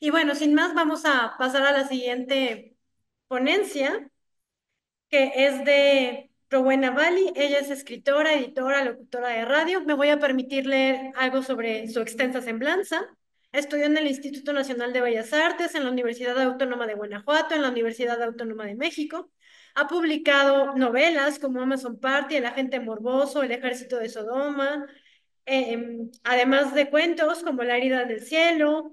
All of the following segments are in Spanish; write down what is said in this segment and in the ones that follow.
Y bueno, sin más, vamos a pasar a la siguiente ponencia, que es de Rowena Bali. Ella es escritora, editora, locutora de radio. Me voy a permitir leer algo sobre su extensa semblanza. Estudió en el Instituto Nacional de Bellas Artes, en la Universidad Autónoma de Guanajuato, en la Universidad Autónoma de México. Ha publicado novelas como Amazon Party, El agente morboso, El ejército de Sodoma, además de cuentos como La herida del cielo,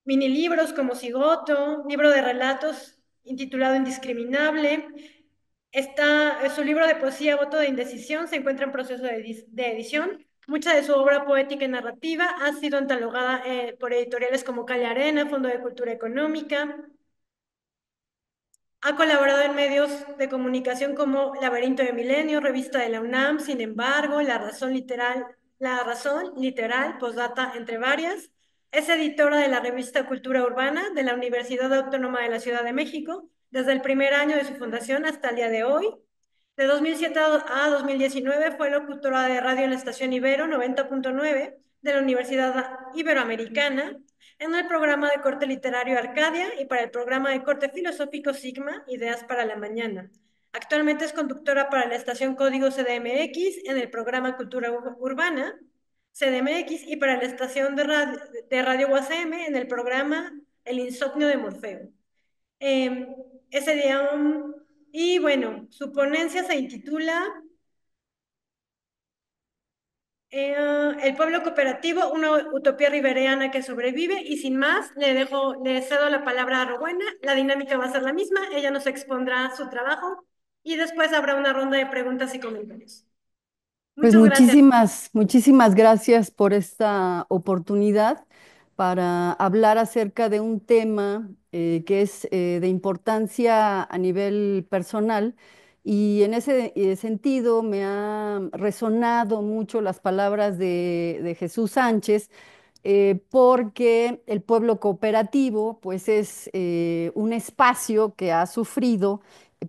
mini libros como Cigoto, libro de relatos intitulado Indiscriminable. Su libro de poesía Voto de Indecisión se encuentra en proceso de edición. Mucha de su obra poética y narrativa ha sido antalogada por editoriales como Calle Arena, Fondo de Cultura Económica. Ha colaborado en medios de comunicación como Laberinto de Milenio, Revista de la UNAM, Sin embargo, La Razón, Literal, Postdata, entre varias. Es editora de la revista Cultura Urbana de la Universidad Autónoma de la Ciudad de México desde el primer año de su fundación hasta el día de hoy. De 2007 a 2019 fue locutora de radio en la estación Ibero 90.9 de la Universidad Iberoamericana, en el programa de corte literario Arcadia y para el programa de corte filosófico Sigma, Ideas para la Mañana. Actualmente es conductora para la estación Código CDMX en el programa Cultura Urbana, CDMX, y para la estación de radio UACM en el programa El Insomnio de Morfeo. Eh, ese día, y bueno, su ponencia se intitula El pueblo cooperativo, una utopía ribereana que sobrevive. Y sin más, le cedo la palabra a Rowena. La dinámica va a ser la misma, ella nos expondrá su trabajo y después habrá una ronda de preguntas y comentarios. Pues Muchas gracias. muchísimas gracias por esta oportunidad para hablar acerca de un tema que es de importancia a nivel personal y en ese sentido me ha resonado mucho las palabras de Jesús Sánchez porque el pueblo cooperativo pues es un espacio que ha sufrido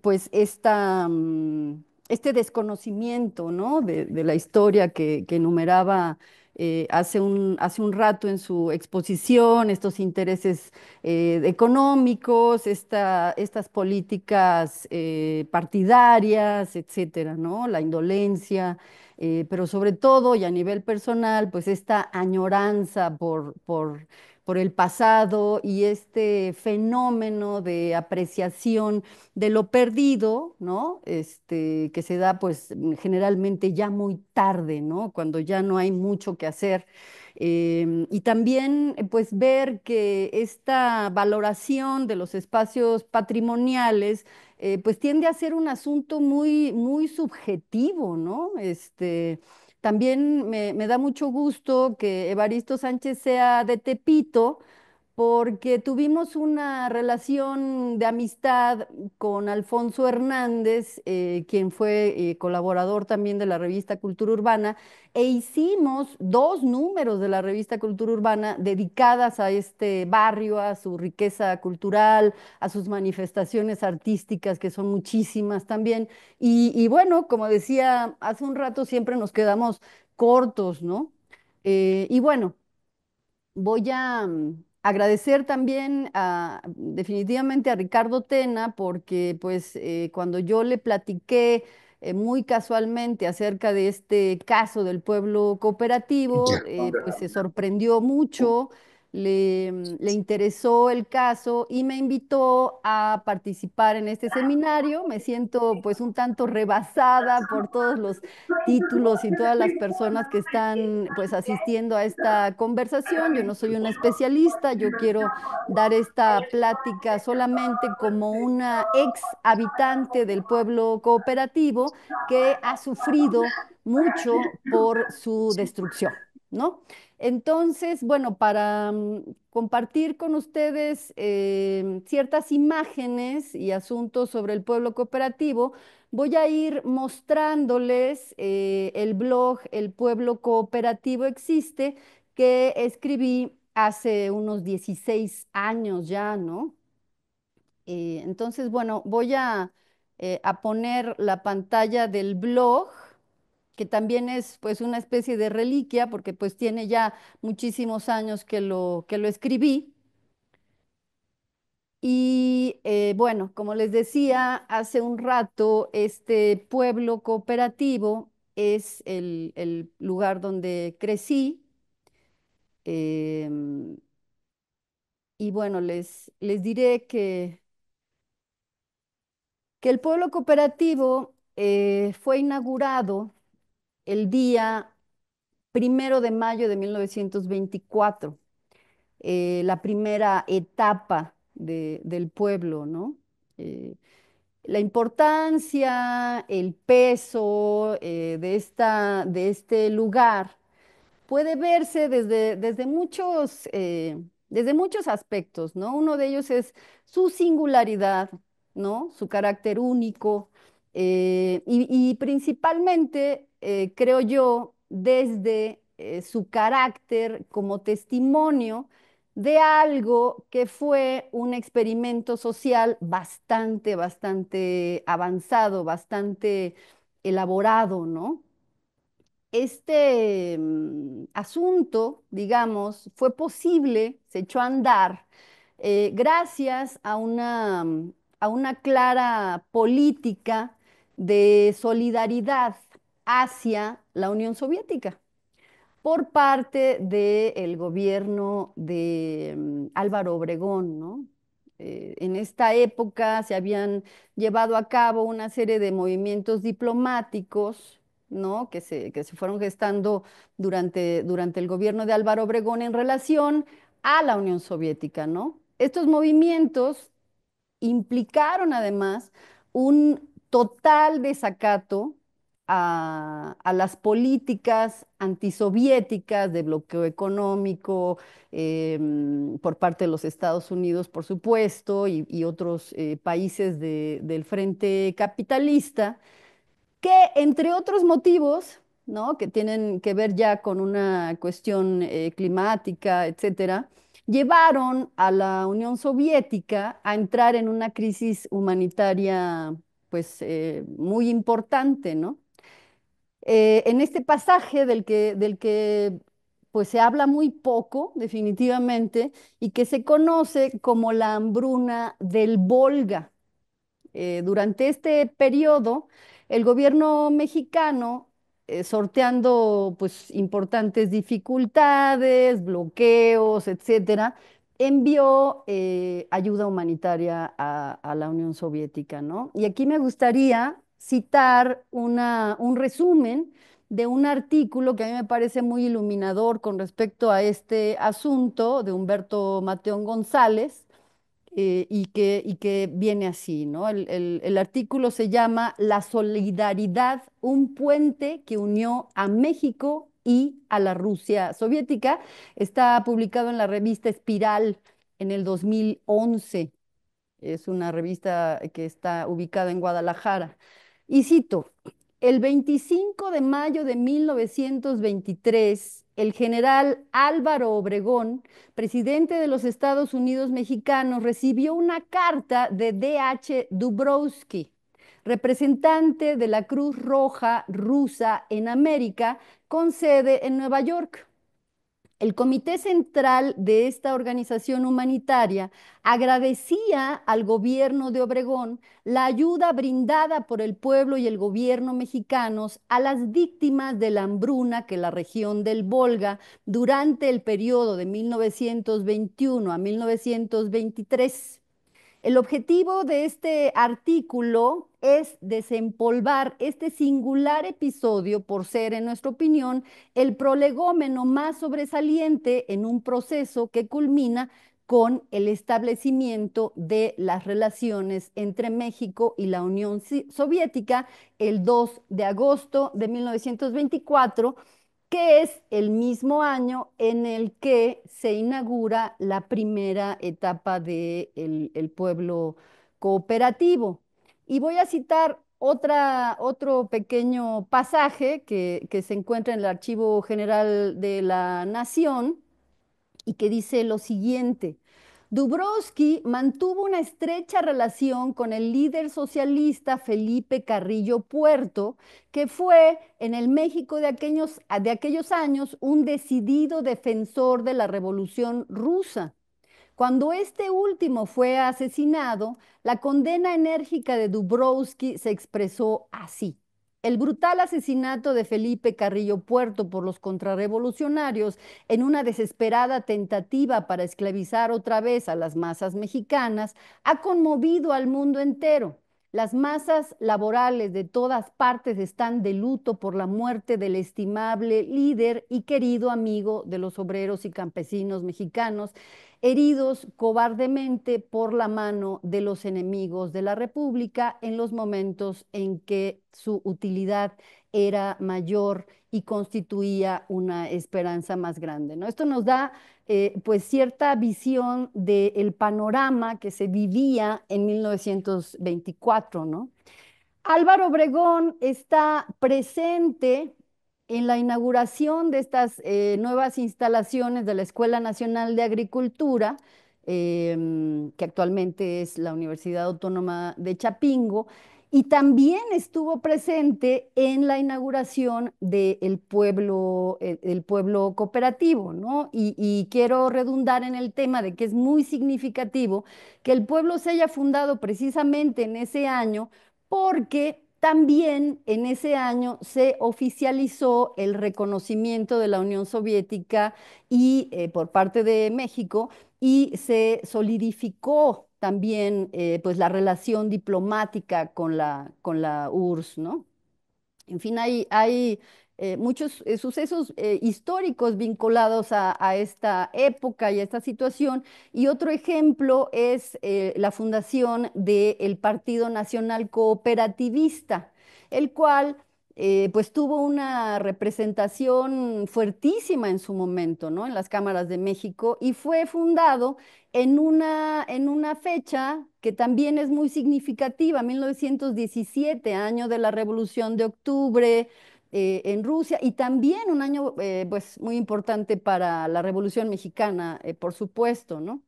pues este desconocimiento, ¿no? de la historia que enumeraba hace un rato en su exposición, estos intereses económicos, estas políticas partidarias, etcétera, ¿no? La indolencia, pero sobre todo y a nivel personal, pues esta añoranza por el pasado y este fenómeno de apreciación de lo perdido, ¿no? Que se da pues generalmente ya muy tarde, ¿no? Cuando ya no hay mucho que hacer. Y también pues ver que esta valoración de los espacios patrimoniales pues tiende a ser un asunto muy subjetivo, ¿no? También me da mucho gusto que Evaristo Sánchez sea de Tepito, porque tuvimos una relación de amistad con Alfonso Hernández, quien fue colaborador también de la revista Cultura Urbana, e hicimos dos números de la revista Cultura Urbana dedicadas a este barrio, a su riqueza cultural, a sus manifestaciones artísticas, que son muchísimas también. Y bueno, como decía hace un rato, siempre nos quedamos cortos, ¿no? Y bueno. Voy a agradecer también definitivamente a Ricardo Tena porque pues cuando yo le platiqué muy casualmente acerca de este caso del pueblo cooperativo, pues se sorprendió mucho, le interesó el caso y me invitó a participar en este seminario. Me siento pues un tanto rebasada por todos los títulos y todas las personas que están pues asistiendo a esta conversación. Yo no soy una especialista, yo quiero dar esta plática solamente como una ex habitante del pueblo cooperativo que ha sufrido mucho por su destrucción, ¿no? Entonces, bueno, para compartir con ustedes ciertas imágenes y asuntos sobre el pueblo cooperativo, voy a ir mostrándoles el blog El Pueblo Cooperativo Existe, que escribí hace unos 16 años ya, ¿no? Entonces, bueno, voy a poner la pantalla del blog, que también es pues una especie de reliquia, porque pues tiene ya muchísimos años que lo escribí. Y bueno, como les decía hace un rato, este pueblo cooperativo es el lugar donde crecí. em, y bueno, les diré que el pueblo cooperativo fue inaugurado el día 1 de mayo de 1924, la primera etapa del pueblo, ¿no? Eh, la importancia, el peso de este lugar puede verse desde muchos aspectos, ¿no? Uno de ellos es su singularidad, ¿no? Su carácter único, y principalmente, creo yo, desde su carácter como testimonio de algo que fue un experimento social bastante avanzado, bastante elaborado, ¿no? Este asunto, digamos, fue posible, se echó a andar, gracias a una clara política de solidaridad hacia la Unión Soviética por parte del gobierno de Álvaro Obregón, ¿no? En esta época se habían llevado a cabo una serie de movimientos diplomáticos, ¿no? Que se fueron gestando durante el gobierno de Álvaro Obregón en relación a la Unión Soviética, ¿no? Estos movimientos implicaron además un total desacato a las políticas antisoviéticas de bloqueo económico, por parte de los Estados Unidos, por supuesto, y otros países del frente capitalista, que entre otros motivos, ¿no? Que tienen que ver ya con una cuestión climática, etcétera, llevaron a la Unión Soviética a entrar en una crisis humanitaria, pues, muy importante, ¿no? En este pasaje del que pues se habla muy poco, definitivamente, y que se conoce como la hambruna del Volga. Durante este periodo, el gobierno mexicano, sorteando pues importantes dificultades, bloqueos, etcétera, envió ayuda humanitaria a la Unión Soviética, ¿no? Y aquí me gustaría citar un resumen de un artículo que a mí me parece muy iluminador con respecto a este asunto de Humberto Mateón González, y que viene así, ¿no? El artículo se llama La solidaridad, un puente que unió a México y a la Rusia soviética. Está publicado en la revista Espiral en el 2011. Es una revista que está ubicada en Guadalajara. Y cito, el 25 de mayo de 1923, el general Álvaro Obregón, presidente de los Estados Unidos mexicanos, recibió una carta de D.H. Dubrovsky, representante de la Cruz Roja rusa en América, con sede en Nueva York. El comité central de esta organización humanitaria agradecía al gobierno de Obregón la ayuda brindada por el pueblo y el gobierno mexicanos a las víctimas de la hambruna que la región del Volga durante el periodo de 1921 a 1923. El objetivo de este artículo es desempolvar este singular episodio por ser, en nuestra opinión, el prolegómeno más sobresaliente en un proceso que culmina con el establecimiento de las relaciones entre México y la Unión Soviética el 2 de agosto de 1924, que es el mismo año en el que se inaugura la primera etapa del el pueblo cooperativo. Y voy a citar otro pequeño pasaje que se encuentra en el Archivo General de la Nación y que dice lo siguiente. Dubrovsky mantuvo una estrecha relación con el líder socialista Felipe Carrillo Puerto, que fue en el México de aquellos años un decidido defensor de la Revolución Rusa. Cuando este último fue asesinado, la condena enérgica de Dubrovsky se expresó así. El brutal asesinato de Felipe Carrillo Puerto por los contrarrevolucionarios en una desesperada tentativa para esclavizar otra vez a las masas mexicanas ha conmovido al mundo entero. Las masas laborales de todas partes están de luto por la muerte del estimable líder y querido amigo de los obreros y campesinos mexicanos, heridos cobardemente por la mano de los enemigos de la República en los momentos en que su utilidad era mayor y constituía una esperanza más grande, ¿no? Esto nos da pues cierta visión del panorama que se vivía en 1924, ¿no? Álvaro Obregón está presente en la inauguración de estas nuevas instalaciones de la Escuela Nacional de Agricultura, que actualmente es la Universidad Autónoma de Chapingo, y también estuvo presente en la inauguración del pueblo cooperativo, ¿no? Y quiero redundar en el tema de que es muy significativo que el pueblo se haya fundado precisamente en ese año porque también en ese año se oficializó el reconocimiento de la Unión Soviética y por parte de México y se solidificó también pues la relación diplomática con la URSS, ¿no? En fin, hay muchos sucesos históricos vinculados a esta época y a esta situación. Y otro ejemplo es la fundación del Partido Nacional Cooperativista, el cual pues tuvo una representación fuertísima en su momento, ¿no? En las cámaras de México y fue fundado en una fecha que también es muy significativa, 1917, año de la Revolución de Octubre en Rusia, y también un año pues muy importante para la Revolución Mexicana, por supuesto, ¿no?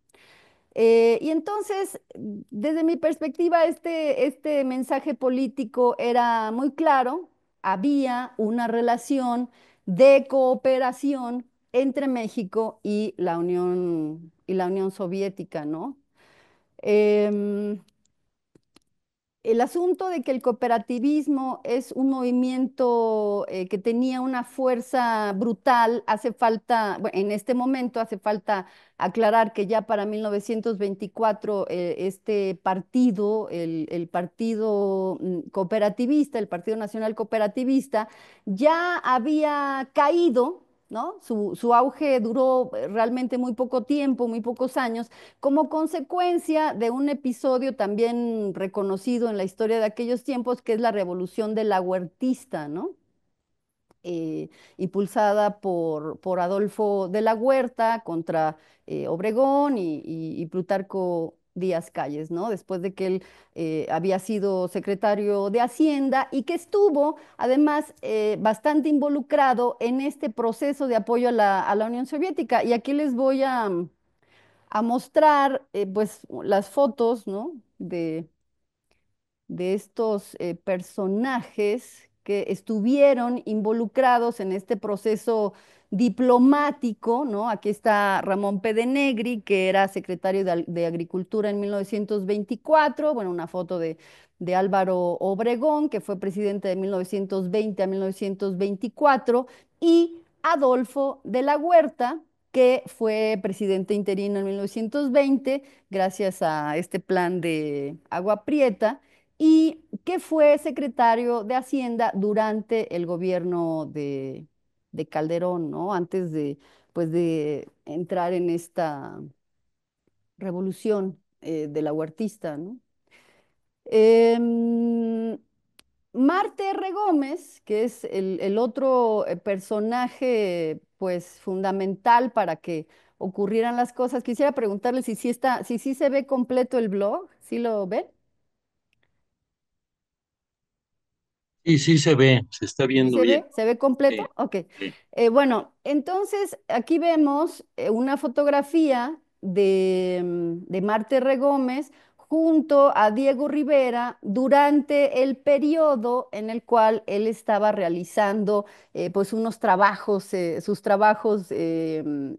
Y entonces, desde mi perspectiva, este mensaje político era muy claro, había una relación de cooperación entre México y la Unión Soviética, ¿no? Em, el asunto de que el cooperativismo es un movimiento que tenía una fuerza brutal, hace falta, bueno, en este momento hace falta aclarar que ya para 1924 este partido, el Partido Cooperativista, el Partido Nacional Cooperativista, ya había caído, ¿no? Su auge duró realmente muy poco tiempo, muy pocos años como consecuencia de un episodio también reconocido en la historia de aquellos tiempos, que es la revolución de la Huertista, ¿no? Impulsada por Adolfo de la Huerta contra Obregón y Plutarco Díaz Calles, ¿no? Después de que él había sido secretario de Hacienda y que estuvo además bastante involucrado en este proceso de apoyo a la Unión Soviética. Y aquí les voy a mostrar pues las fotos, ¿no? De estos personajes que estuvieron involucrados en este proceso diplomático, ¿no? Aquí está Ramón Pedenegri, que era secretario de Agricultura en 1924, bueno, una foto de Álvaro Obregón, que fue presidente de 1920 a 1924, y Adolfo de la Huerta, que fue presidente interino en 1920, gracias a este plan de Agua Prieta y que fue secretario de Hacienda durante el gobierno de Calderón, ¿no? Antes pues, de entrar en esta revolución de la huertista, ¿no? Em, Marte R. Gómez, que es el otro personaje, pues, fundamental para que ocurrieran las cosas, quisiera preguntarle si sí se ve completo el blog, ¿sí lo ven? Sí, sí se ve, se está ¿Sí viendo se bien. ve? ¿Se ve completo? Sí, Ok. sí. Bueno, entonces aquí vemos una fotografía de Marte R. Gómez junto a Diego Rivera durante el periodo en el cual él estaba realizando pues unos trabajos, sus trabajos en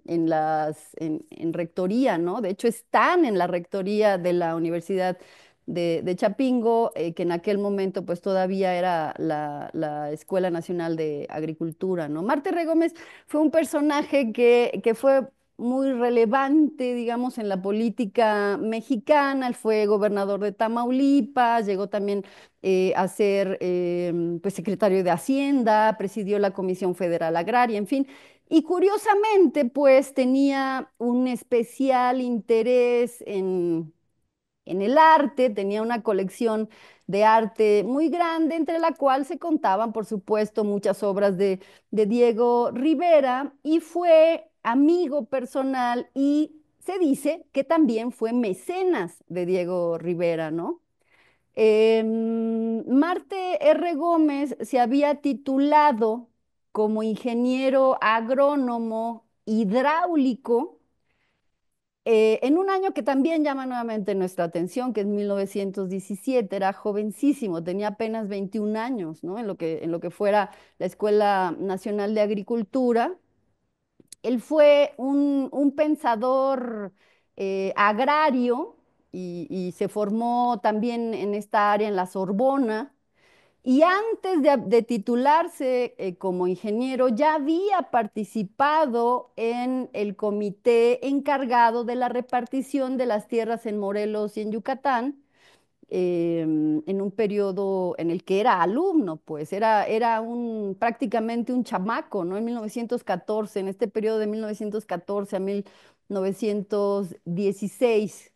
rectoría, ¿no? De hecho, están en la rectoría de la Universidad de Chapingo, que en aquel momento pues todavía era la Escuela Nacional de Agricultura, ¿no? Marte R. Gómez fue un personaje que fue muy relevante, digamos, en la política mexicana. Él fue gobernador de Tamaulipas, llegó también a ser pues, secretario de Hacienda, presidió la Comisión Federal Agraria, en fin. Y curiosamente, pues tenía un especial interés en el arte, tenía una colección de arte muy grande, entre la cual se contaban, por supuesto, muchas obras de Diego Rivera, y fue amigo personal y se dice que también fue mecenas de Diego Rivera, ¿no? Marte R. Gómez se había titulado como ingeniero agrónomo hidráulico en un año que también llama nuevamente nuestra atención, que es 1917. Era jovencísimo, tenía apenas 21 años, ¿no? En lo que fuera la Escuela Nacional de Agricultura. Él fue un pensador agrario y se formó también en esta área en la Sorbona. Y antes de titularse como ingeniero, ya había participado en el comité encargado de la repartición de las tierras en Morelos y en Yucatán, en un periodo en el que era alumno, pues era prácticamente un chamaco, ¿no? En 1914, en este periodo de 1914 a 1916.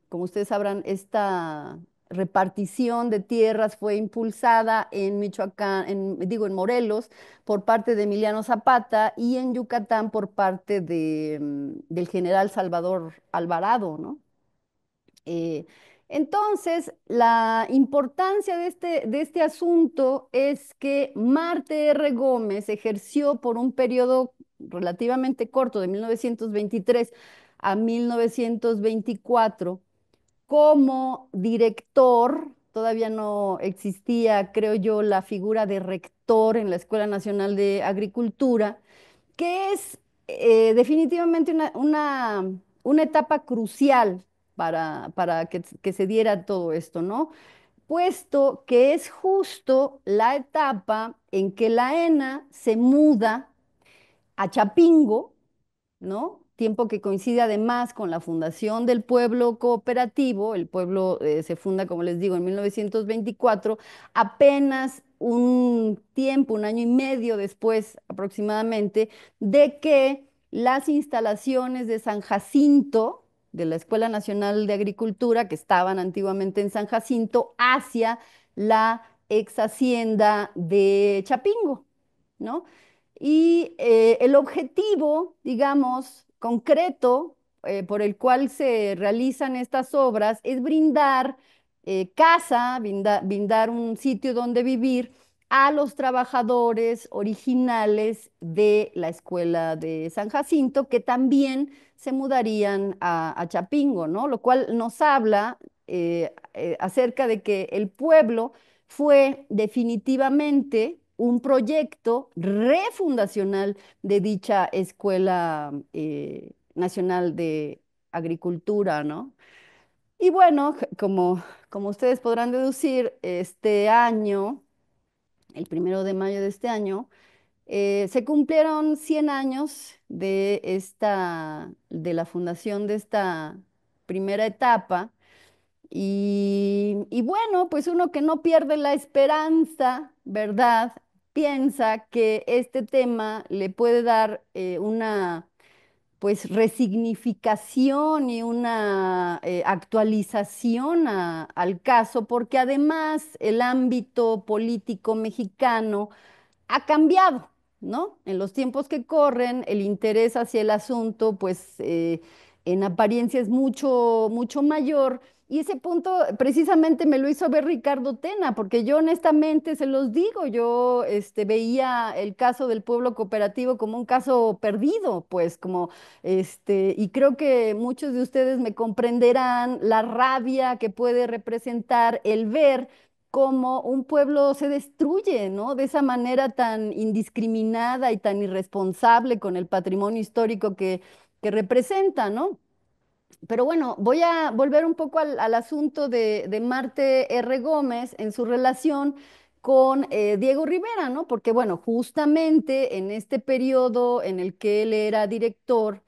Como ustedes sabrán, esta repartición de tierras fue impulsada en Michoacán, digo, en Morelos, por parte de Emiliano Zapata y en Yucatán por parte del general Salvador Alvarado, ¿no? Eh, entonces, la importancia de este asunto es que Marte R. Gómez ejerció por un periodo relativamente corto, de 1923 a 1924, como director. Todavía no existía, creo yo, la figura de rector en la Escuela Nacional de Agricultura, que es definitivamente una etapa crucial para que se diera todo esto, ¿no? Puesto que es justo la etapa en que la ENA se muda a Chapingo, ¿no? Tiempo que coincide además con la fundación del pueblo cooperativo. El pueblo se funda, como les digo, en 1924, apenas un tiempo, un año y medio después aproximadamente, de que las instalaciones de San Jacinto, de la Escuela Nacional de Agricultura, que estaban antiguamente en San Jacinto, hacia la ex hacienda de Chapingo, ¿no? Y el objetivo, digamos, concreto por el cual se realizan estas obras es brindar casa, brindar un sitio donde vivir a los trabajadores originales de la escuela de San Jacinto, que también se mudarían a Chapingo, ¿no? Lo cual nos habla acerca de que el pueblo fue definitivamente un proyecto refundacional de dicha Escuela Nacional de Agricultura, ¿no? Y bueno, como ustedes podrán deducir, este año, el 1 de mayo de este año, se cumplieron 100 años de la fundación de esta primera etapa. Y bueno, pues uno que no pierde la esperanza, ¿verdad? Piensa que este tema le puede dar una pues resignificación y una actualización al caso, porque además el ámbito político mexicano ha cambiado, ¿no? En los tiempos que corren, el interés hacia el asunto, pues en apariencia es mucho, mucho mayor. Y ese punto precisamente me lo hizo ver Ricardo Tena, porque yo honestamente se los digo, yo veía el caso del pueblo cooperativo como un caso perdido, pues como, y creo que muchos de ustedes me comprenderán la rabia que puede representar el ver cómo un pueblo se destruye, ¿no? De esa manera tan indiscriminada y tan irresponsable con el patrimonio histórico que representa, ¿no? Pero bueno, voy a volver un poco al asunto de Marte R. Gómez en su relación con Diego Rivera, ¿no? Porque bueno, justamente en este periodo en el que él era director,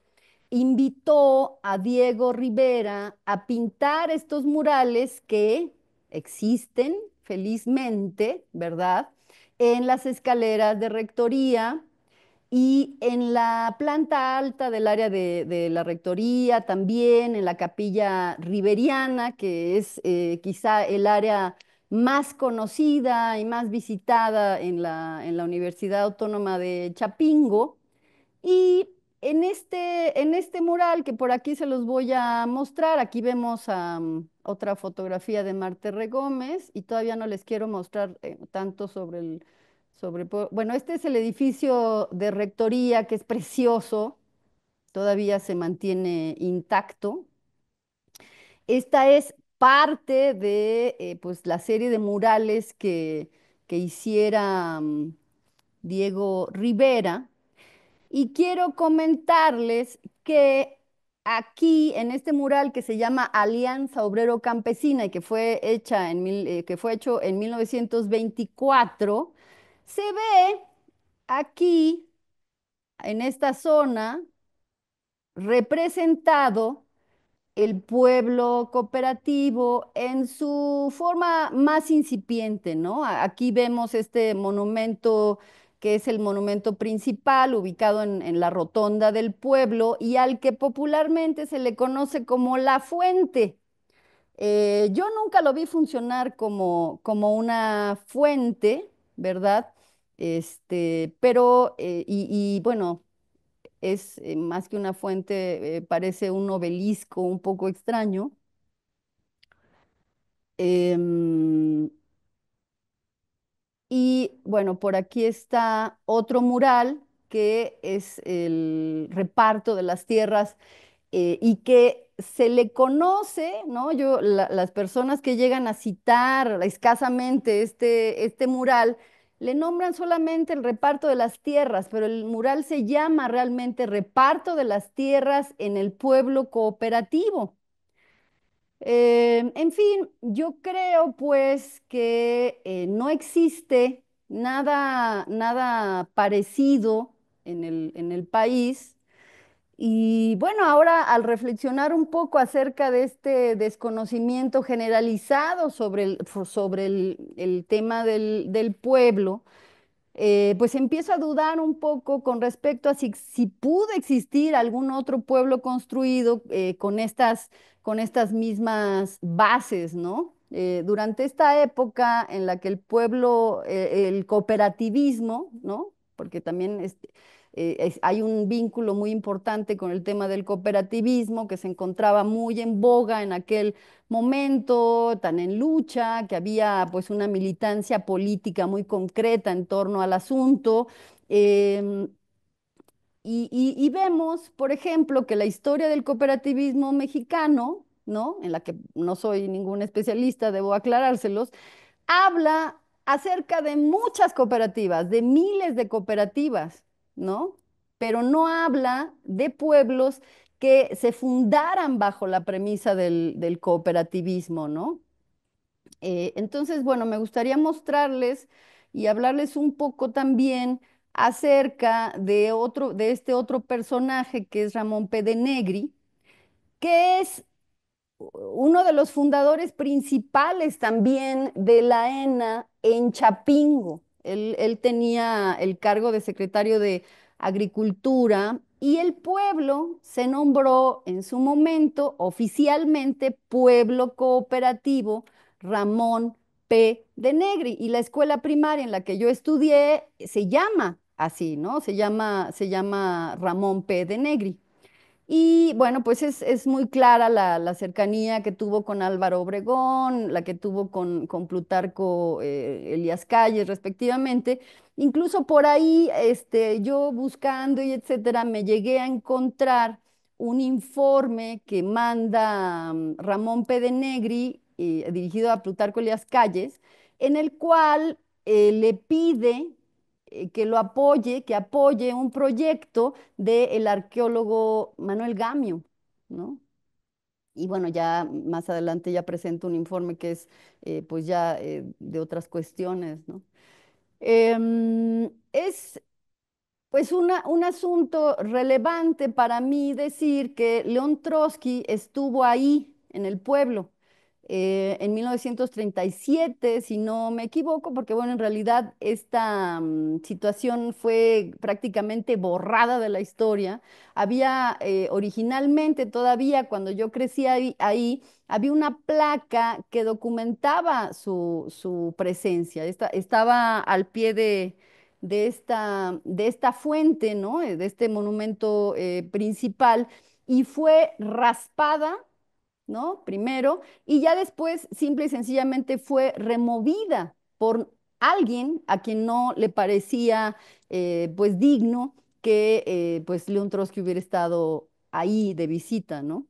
invitó a Diego Rivera a pintar estos murales que existen felizmente, ¿verdad? En las escaleras de rectoría y en la planta alta del área de la rectoría, también en la capilla riveriana, que es quizá el área más conocida y más visitada en la Universidad Autónoma de Chapingo. Y en este mural, que por aquí se los voy a mostrar, aquí vemos otra fotografía de Marte R. Gómez y todavía no les quiero mostrar tanto bueno, este es el edificio de rectoría que es precioso, todavía se mantiene intacto. Esta es parte de pues, la serie de murales que hiciera Diego Rivera. Y quiero comentarles que aquí, en este mural que se llama Alianza Obrero Campesina y que fue hecho en 1924, se ve aquí, en esta zona, representado el pueblo cooperativo en su forma más incipiente, ¿no? Aquí vemos este monumento que es el monumento principal, ubicado en la rotonda del pueblo y al que popularmente se le conoce como La Fuente. Yo nunca lo vi funcionar como una fuente, ¿verdad? Y bueno, es más que una fuente, parece un obelisco un poco extraño. Em, y bueno, por aquí está otro mural que es el reparto de las tierras y que se le conoce, ¿no? Las personas que llegan a citar escasamente este mural, le nombran solamente el reparto de las tierras, pero el mural se llama realmente Reparto de las Tierras en el Pueblo Cooperativo. En fin, yo creo pues que no existe nada parecido en el país. Y bueno, ahora al reflexionar un poco acerca de este desconocimiento generalizado sobre el tema del pueblo, pues empiezo a dudar un poco con respecto a si pudo existir algún otro pueblo construido con estas mismas bases, ¿no? Durante esta época en la que el pueblo, el cooperativismo, ¿no? Porque también hay un vínculo muy importante con el tema del cooperativismo que se encontraba muy en boga en aquel momento, tan en lucha, que había pues una militancia política muy concreta en torno al asunto. em, y vemos, por ejemplo, que la historia del cooperativismo mexicano, ¿no? En la que no soy ningún especialista, debo aclarárselos, habla acerca de muchas cooperativas, de miles de cooperativas, ¿no? Pero no habla de pueblos que se fundaran bajo la premisa del cooperativismo, ¿no? Entonces, bueno, me gustaría mostrarles y hablarles un poco también acerca de este otro personaje que es Ramón P. de Negri, que es uno de los fundadores principales también de la ENA en Chapingo. Él tenía el cargo de secretario de Agricultura y el pueblo se nombró en su momento oficialmente Pueblo Cooperativo Ramón P. de Negri. Y la escuela primaria en la que yo estudié se llama así, ¿no? Se llama Ramón P. de Negri. Y bueno, pues es muy clara la cercanía que tuvo con Álvaro Obregón, la que tuvo con Plutarco Elías Calles, respectivamente. Incluso por ahí, yo buscando y etcétera, me llegué a encontrar un informe que manda Ramón Pedenegri, dirigido a Plutarco Elías Calles, en el cual le pide que lo apoye, que apoye un proyecto del arqueólogo Manuel Gamio, ¿no? Y bueno, ya más adelante ya presento un informe que es pues ya de otras cuestiones, ¿no? Es pues un asunto relevante para mí decir que León Trotsky estuvo ahí en el pueblo en 1937, si no me equivoco, porque bueno, en realidad esta situación fue prácticamente borrada de la historia. Había originalmente todavía, cuando yo crecí ahí, había una placa que documentaba su presencia. Estaba al pie de esta fuente, ¿no? De este monumento principal, y fue raspada, ¿no? Primero, y ya después simple y sencillamente fue removida por alguien a quien no le parecía pues digno que pues León Trotsky hubiera estado ahí de visita, ¿no?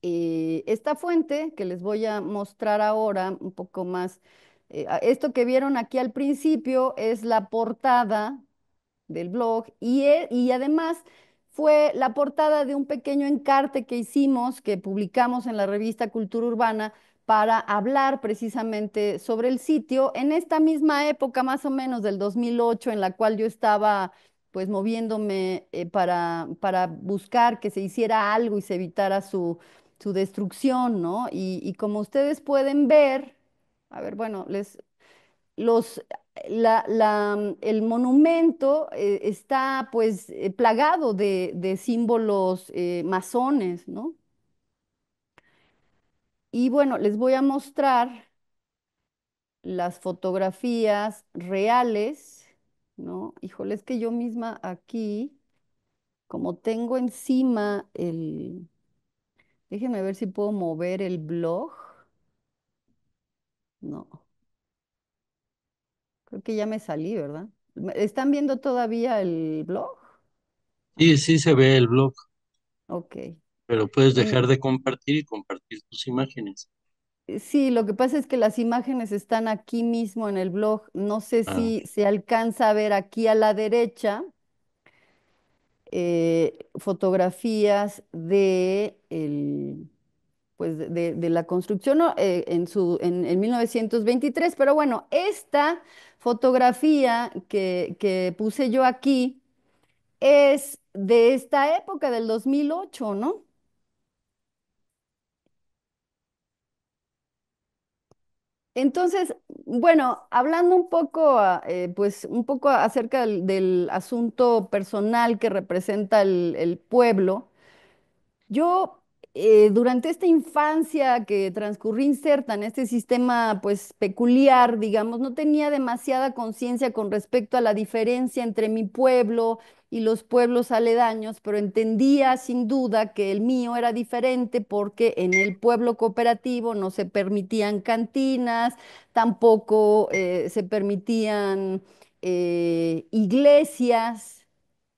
Esta fuente que les voy a mostrar ahora un poco más, esto que vieron aquí al principio es la portada del blog y además fue la portada de un pequeño encarte que hicimos, que publicamos en la revista Cultura Urbana para hablar precisamente sobre el sitio en esta misma época, más o menos del 2008, en la cual yo estaba pues moviéndome para buscar que se hiciera algo y se evitara su destrucción, ¿no? Y como ustedes pueden ver, a ver, bueno, los, el monumento está pues plagado de símbolos masones, ¿no? Y bueno, les voy a mostrar las fotografías reales, ¿no? Híjole, es que yo misma aquí, como tengo encima déjenme ver si puedo mover el blog. No, creo que ya me salí, ¿verdad? ¿Están viendo todavía el blog? Sí, sí se ve el blog, Ok. pero puedes dejar En, de compartir y compartir tus imágenes. Sí, lo que pasa es que las imágenes están aquí mismo en el blog. No sé Ah, si se alcanza a ver aquí a la derecha fotografías pues de la construcción, ¿no? En 1923. Pero bueno, esta fotografía que puse yo aquí es de esta época, del 2008, ¿no? Entonces, bueno, hablando un poco, pues un poco acerca del asunto personal que representa el pueblo, yo, durante esta infancia que transcurrí inserta en este sistema, pues peculiar, digamos, no tenía demasiada conciencia con respecto a la diferencia entre mi pueblo y los pueblos aledaños, pero entendía sin duda que el mío era diferente porque en el pueblo cooperativo no se permitían cantinas, tampoco se permitían iglesias,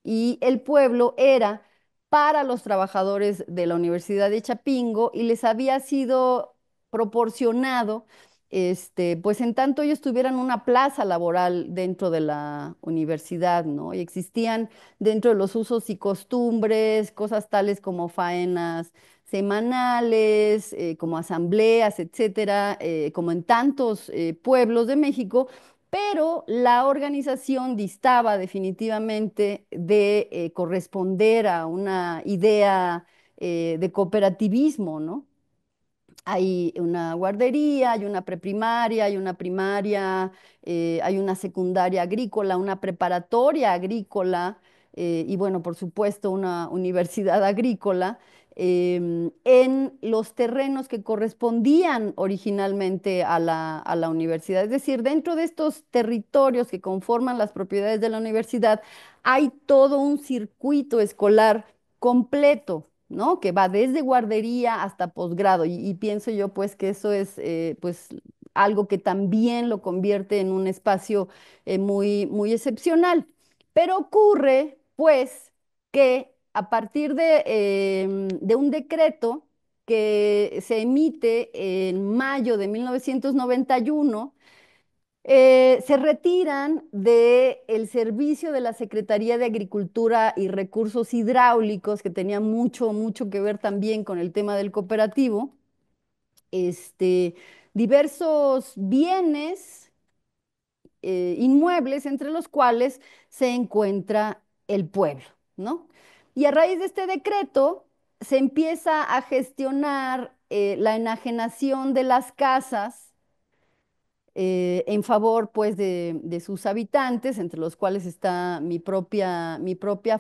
y el pueblo era para los trabajadores de la Universidad de Chapingo y les había sido proporcionado, pues en tanto ellos tuvieran una plaza laboral dentro de la universidad, ¿no? Y existían dentro de los usos y costumbres cosas tales como faenas semanales, como asambleas, etcétera, como en tantos pueblos de México, pero la organización distaba definitivamente de corresponder a una idea de cooperativismo, ¿no? Hay una guardería, hay una preprimaria, hay una primaria, hay una secundaria agrícola, una preparatoria agrícola y bueno, por supuesto, una universidad agrícola en los terrenos que correspondían originalmente a la universidad. Es decir, dentro de estos territorios que conforman las propiedades de la universidad, hay todo un circuito escolar completo, ¿no? Que va desde guardería hasta posgrado. Y pienso yo, pues, que eso es, pues, algo que también lo convierte en un espacio muy, muy excepcional. Pero ocurre, pues, que a partir de un decreto que se emite en mayo de 1991, se retiran del servicio de la Secretaría de Agricultura y Recursos Hidráulicos, que tenía mucho, mucho que ver también con el tema del cooperativo, este, diversos bienes inmuebles, entre los cuales se encuentra el pueblo, ¿no? Y a raíz de este decreto se empieza a gestionar la enajenación de las casas en favor, pues, de sus habitantes, entre los cuales está mi propia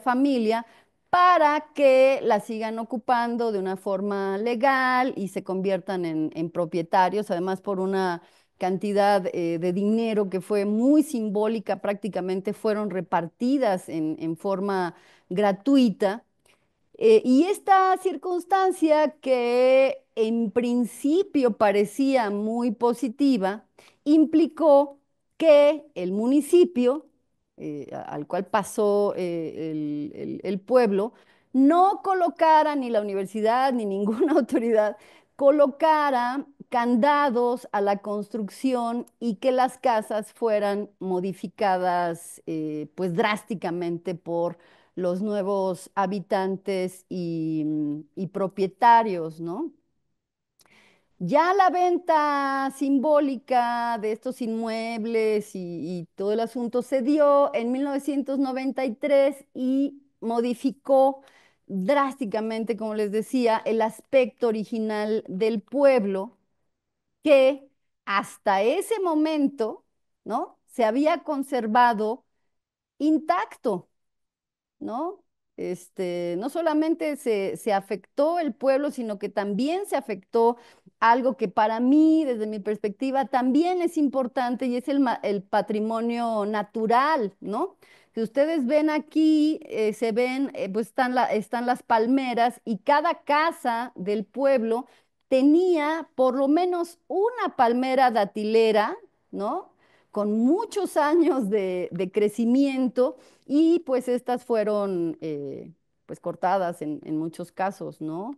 familia, para que la sigan ocupando de una forma legal y se conviertan en propietarios, además por una cantidad de dinero que fue muy simbólica, prácticamente fueron repartidas en forma gratuita. Y esta circunstancia que en principio parecía muy positiva, implicó que el municipio al cual pasó el pueblo no colocara ni la universidad ni ninguna autoridad colocara candados a la construcción y que las casas fueran modificadas pues drásticamente por los nuevos habitantes y propietarios, ¿no? Ya la venta simbólica de estos inmuebles y todo el asunto se dio en 1993 y modificó drásticamente, como les decía, el aspecto original del pueblo que hasta ese momento, ¿no? Se había conservado intacto. ¿No? No solamente se afectó el pueblo, sino que también se afectó algo que para mí, desde mi perspectiva, también es importante y es el patrimonio natural, ¿no? Si ustedes ven aquí, se ven, pues están las palmeras y cada casa del pueblo tenía por lo menos una palmera datilera, ¿no? Con muchos años de crecimiento y pues estas fueron pues cortadas en muchos casos, ¿no?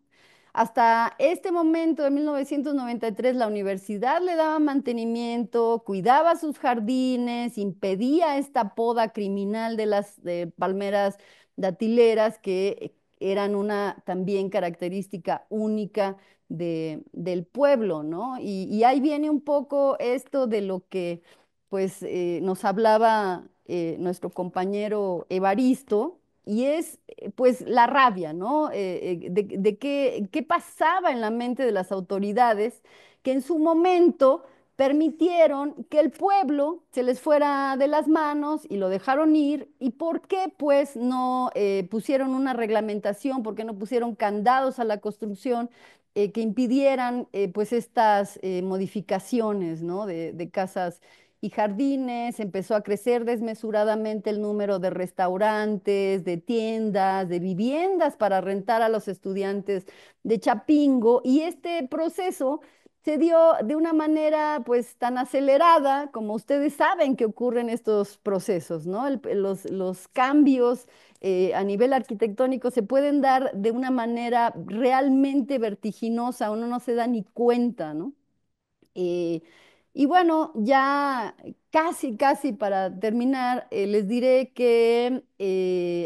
Hasta este momento de 1993 la universidad le daba mantenimiento, cuidaba sus jardines, impedía esta poda criminal de las palmeras datileras que eran una también característica única del pueblo, ¿no? Y ahí viene un poco esto de lo que pues nos hablaba nuestro compañero Evaristo, y es pues la rabia, ¿no? De qué pasaba en la mente de las autoridades que en su momento permitieron que el pueblo se les fuera de las manos y lo dejaron ir, y por qué pues no pusieron una reglamentación, por qué no pusieron candados a la construcción que impidieran pues estas modificaciones, ¿no? De casas y jardines, empezó a crecer desmesuradamente el número de restaurantes, de tiendas, de viviendas para rentar a los estudiantes de Chapingo, y este proceso se dio de una manera pues tan acelerada, como ustedes saben que ocurren estos procesos, ¿no? Los cambios a nivel arquitectónico se pueden dar de una manera realmente vertiginosa, uno no se da ni cuenta, ¿no? Eh, y bueno, ya casi, casi para terminar, les diré que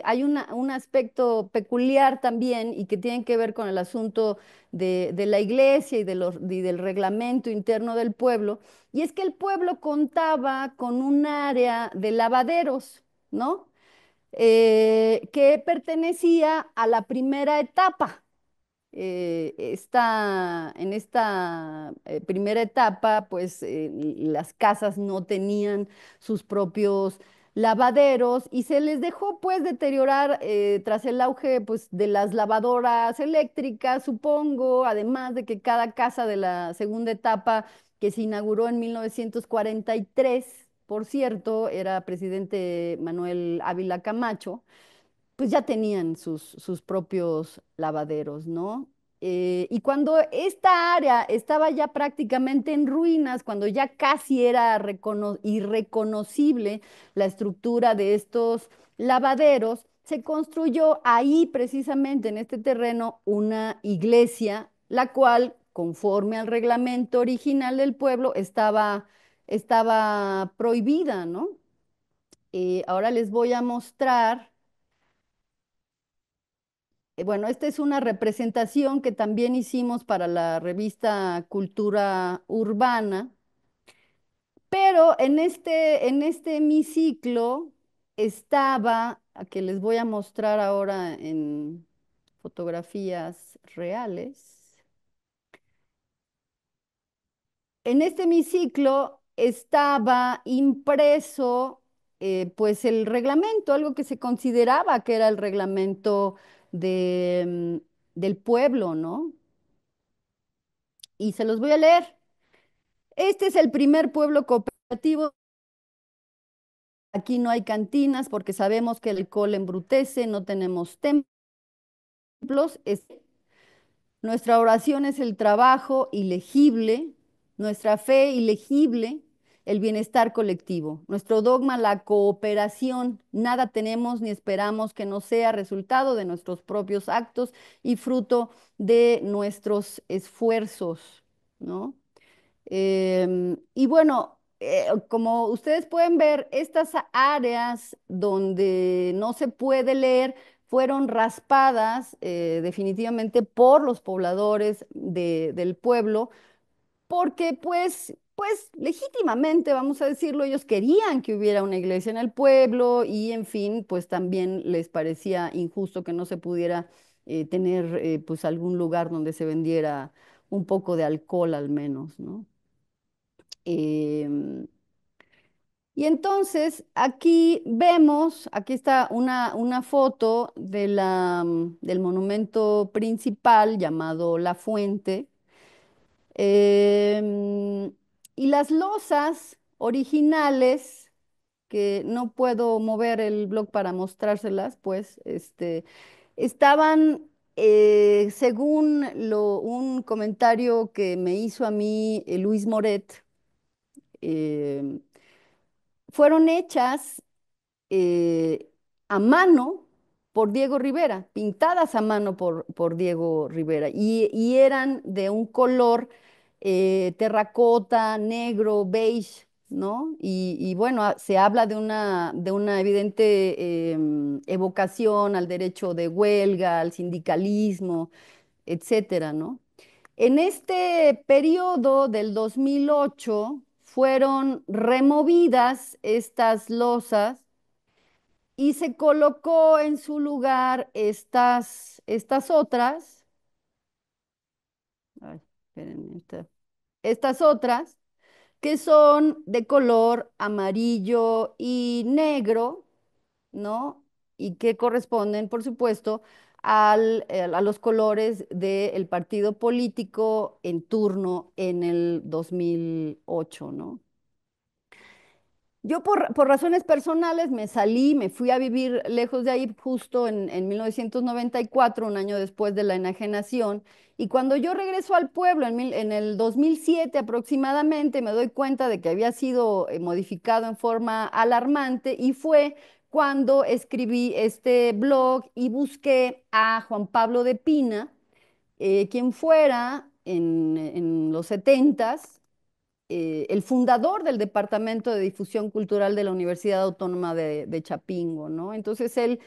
hay un aspecto peculiar también y que tiene que ver con el asunto de la iglesia y del reglamento interno del pueblo, y es que el pueblo contaba con un área de lavaderos, ¿no? Que pertenecía a la primera etapa en esta primera etapa, pues las casas no tenían sus propios lavaderos y se les dejó pues deteriorar tras el auge pues de las lavadoras eléctricas, supongo, además de que cada casa de la segunda etapa que se inauguró en 1943, por cierto, era presidente Manuel Ávila Camacho, pues ya tenían sus propios lavaderos, ¿no? Y cuando esta área estaba ya prácticamente en ruinas, cuando ya casi era irreconocible la estructura de estos lavaderos, se construyó ahí precisamente en este terreno una iglesia, la cual, conforme al reglamento original del pueblo, estaba prohibida, ¿no? Ahora les voy a mostrar. Bueno, esta es una representación que también hicimos para la revista Cultura Urbana, pero en este hemiciclo estaba, a que les voy a mostrar ahora en fotografías reales. En este hemiciclo estaba impreso pues el reglamento, algo que se consideraba que era el reglamento del pueblo, ¿no? Y se los voy a leer. Este es el primer pueblo cooperativo. Aquí no hay cantinas porque sabemos que el alcohol embrutece, no tenemos templos. Nuestra oración es el trabajo ilegible, nuestra fe ilegible, el bienestar colectivo. Nuestro dogma, la cooperación. Nada tenemos ni esperamos que no sea resultado de nuestros propios actos y fruto de nuestros esfuerzos, ¿no? Y bueno, como ustedes pueden ver, estas áreas donde no se puede leer fueron raspadas definitivamente por los pobladores del pueblo, porque pues legítimamente, vamos a decirlo, ellos querían que hubiera una iglesia en el pueblo y en fin, pues también les parecía injusto que no se pudiera tener pues algún lugar donde se vendiera un poco de alcohol al menos, ¿no? Em, y entonces aquí vemos, aquí está una foto del monumento principal llamado La Fuente. Em, y las losas originales, que no puedo mover el blog para mostrárselas, pues, estaban, según un comentario que me hizo a mí Luis Moret, em, fueron hechas eh, a mano por Diego Rivera, pintadas a mano por Diego Rivera, y eran de un color terracota, negro, beige, ¿no? Y bueno, se habla de una evidente evocación al derecho de huelga, al sindicalismo, etcétera, ¿no? En este periodo del 2008 fueron removidas estas losas y se colocó en su lugar estas otras, ay, espérenme, estas otras, que son de color amarillo y negro, ¿no? Y que corresponden, por supuesto, a los colores del partido político en turno en el 2008, ¿no? Yo por razones personales me salí, me fui a vivir lejos de ahí justo en 1994, un año después de la enajenación, y cuando yo regreso al pueblo en el 2007 aproximadamente, me doy cuenta de que había sido modificado en forma alarmante y fue cuando escribí este blog y busqué a Juan Pablo de Pina, quien fuera en los setentas el fundador del Departamento de Difusión Cultural de la Universidad Autónoma de Chapingo, ¿no? Entonces él,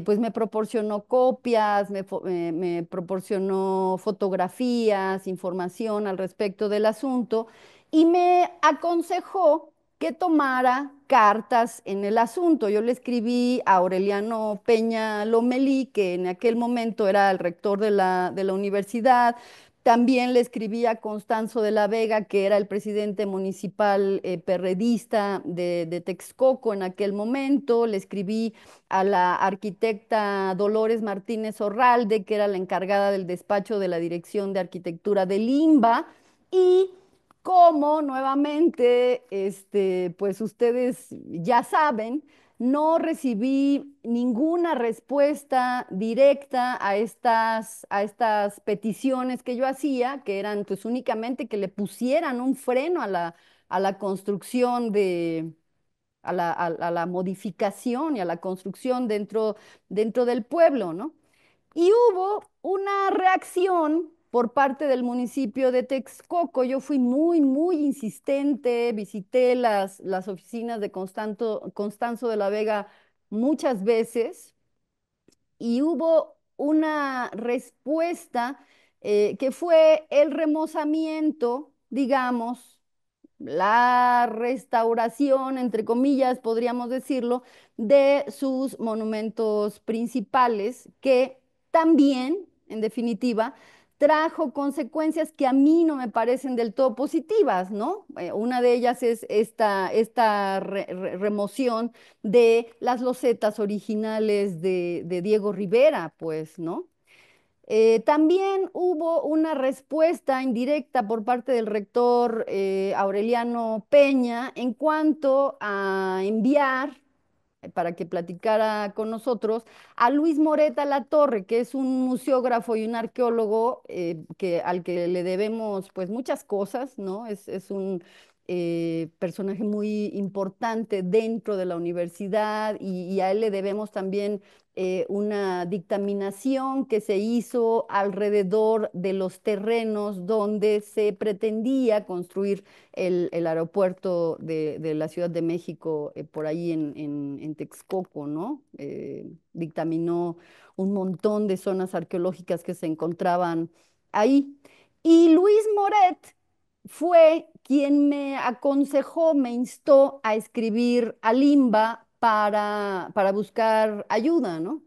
pues me proporcionó copias, me proporcionó fotografías, información al respecto del asunto y me aconsejó que tomara cartas en el asunto. Yo le escribí a Aureliano Peña Lomelí, que en aquel momento era el rector de la universidad. También le escribí a Constanzo de la Vega, que era el presidente municipal perredista de Texcoco en aquel momento. Le escribí a la arquitecta Dolores Martínez Orralde, que era la encargada del despacho de la Dirección de Arquitectura de Limba. Y como nuevamente, pues ustedes ya saben, no recibí ninguna respuesta directa a estas peticiones que yo hacía, que eran pues únicamente que le pusieran un freno a la construcción a la modificación y a la construcción dentro del pueblo, ¿no? Y hubo una reacción por parte del municipio de Texcoco. Yo fui muy insistente, visité las oficinas de Constanzo de la Vega muchas veces y hubo una respuesta que fue el remozamiento, digamos, la restauración, entre comillas, podríamos decirlo, de sus monumentos principales, que también, en definitiva, trajo consecuencias que a mí no me parecen del todo positivas, ¿no? Una de ellas es esta remoción de las losetas originales de Diego Rivera, pues, ¿no? También hubo una respuesta indirecta por parte del rector Aureliano Peña en cuanto a enviar para que platicara con nosotros a Luis Moreta Latorre, que es un museógrafo y un arqueólogo al que le debemos pues muchas cosas, ¿no? Es un personaje muy importante dentro de la universidad y a él le debemos también una dictaminación que se hizo alrededor de los terrenos donde se pretendía construir el aeropuerto de la Ciudad de México por ahí en Texcoco, ¿no? Dictaminó un montón de zonas arqueológicas que se encontraban ahí. Y Luis Moret fue quien me aconsejó, me instó a escribir a Limba para buscar ayuda, ¿no?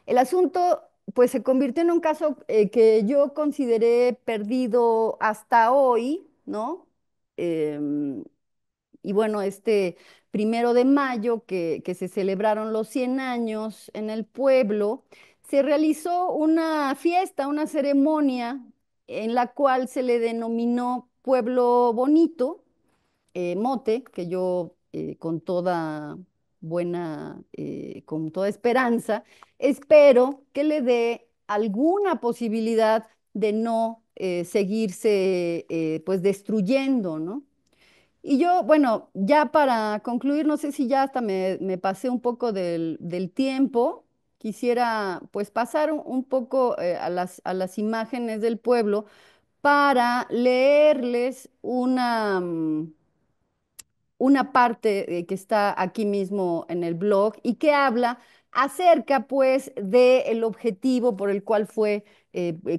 El asunto, pues, se convirtió en un caso que yo consideré perdido hasta hoy, ¿no? Em, y bueno, este 1 de mayo que se celebraron los 100 años en el pueblo, se realizó una fiesta, una ceremonia en la cual se le denominó Pueblo Bonito, mote que yo con toda esperanza, espero que le dé alguna posibilidad de no seguirse pues destruyendo, ¿no? Y yo, bueno, ya para concluir, no sé si ya hasta me pasé un poco del tiempo, quisiera pues pasar un poco a las imágenes del pueblo para leerles una parte que está aquí mismo en el blog y que habla acerca pues del objetivo por el cual fue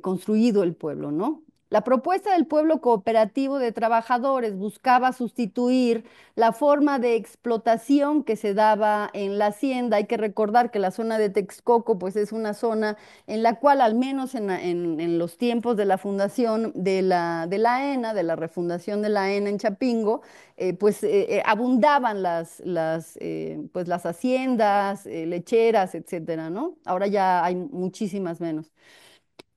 construido el pueblo, ¿no? La propuesta del pueblo cooperativo de trabajadores buscaba sustituir la forma de explotación que se daba en la hacienda. Hay que recordar que la zona de Texcoco pues es una zona en la cual al menos en los tiempos de la fundación de la ENA, de la refundación de la ENA en Chapingo, pues abundaban pues, las haciendas, lecheras, etcétera, ¿no? Ahora ya hay muchísimas menos.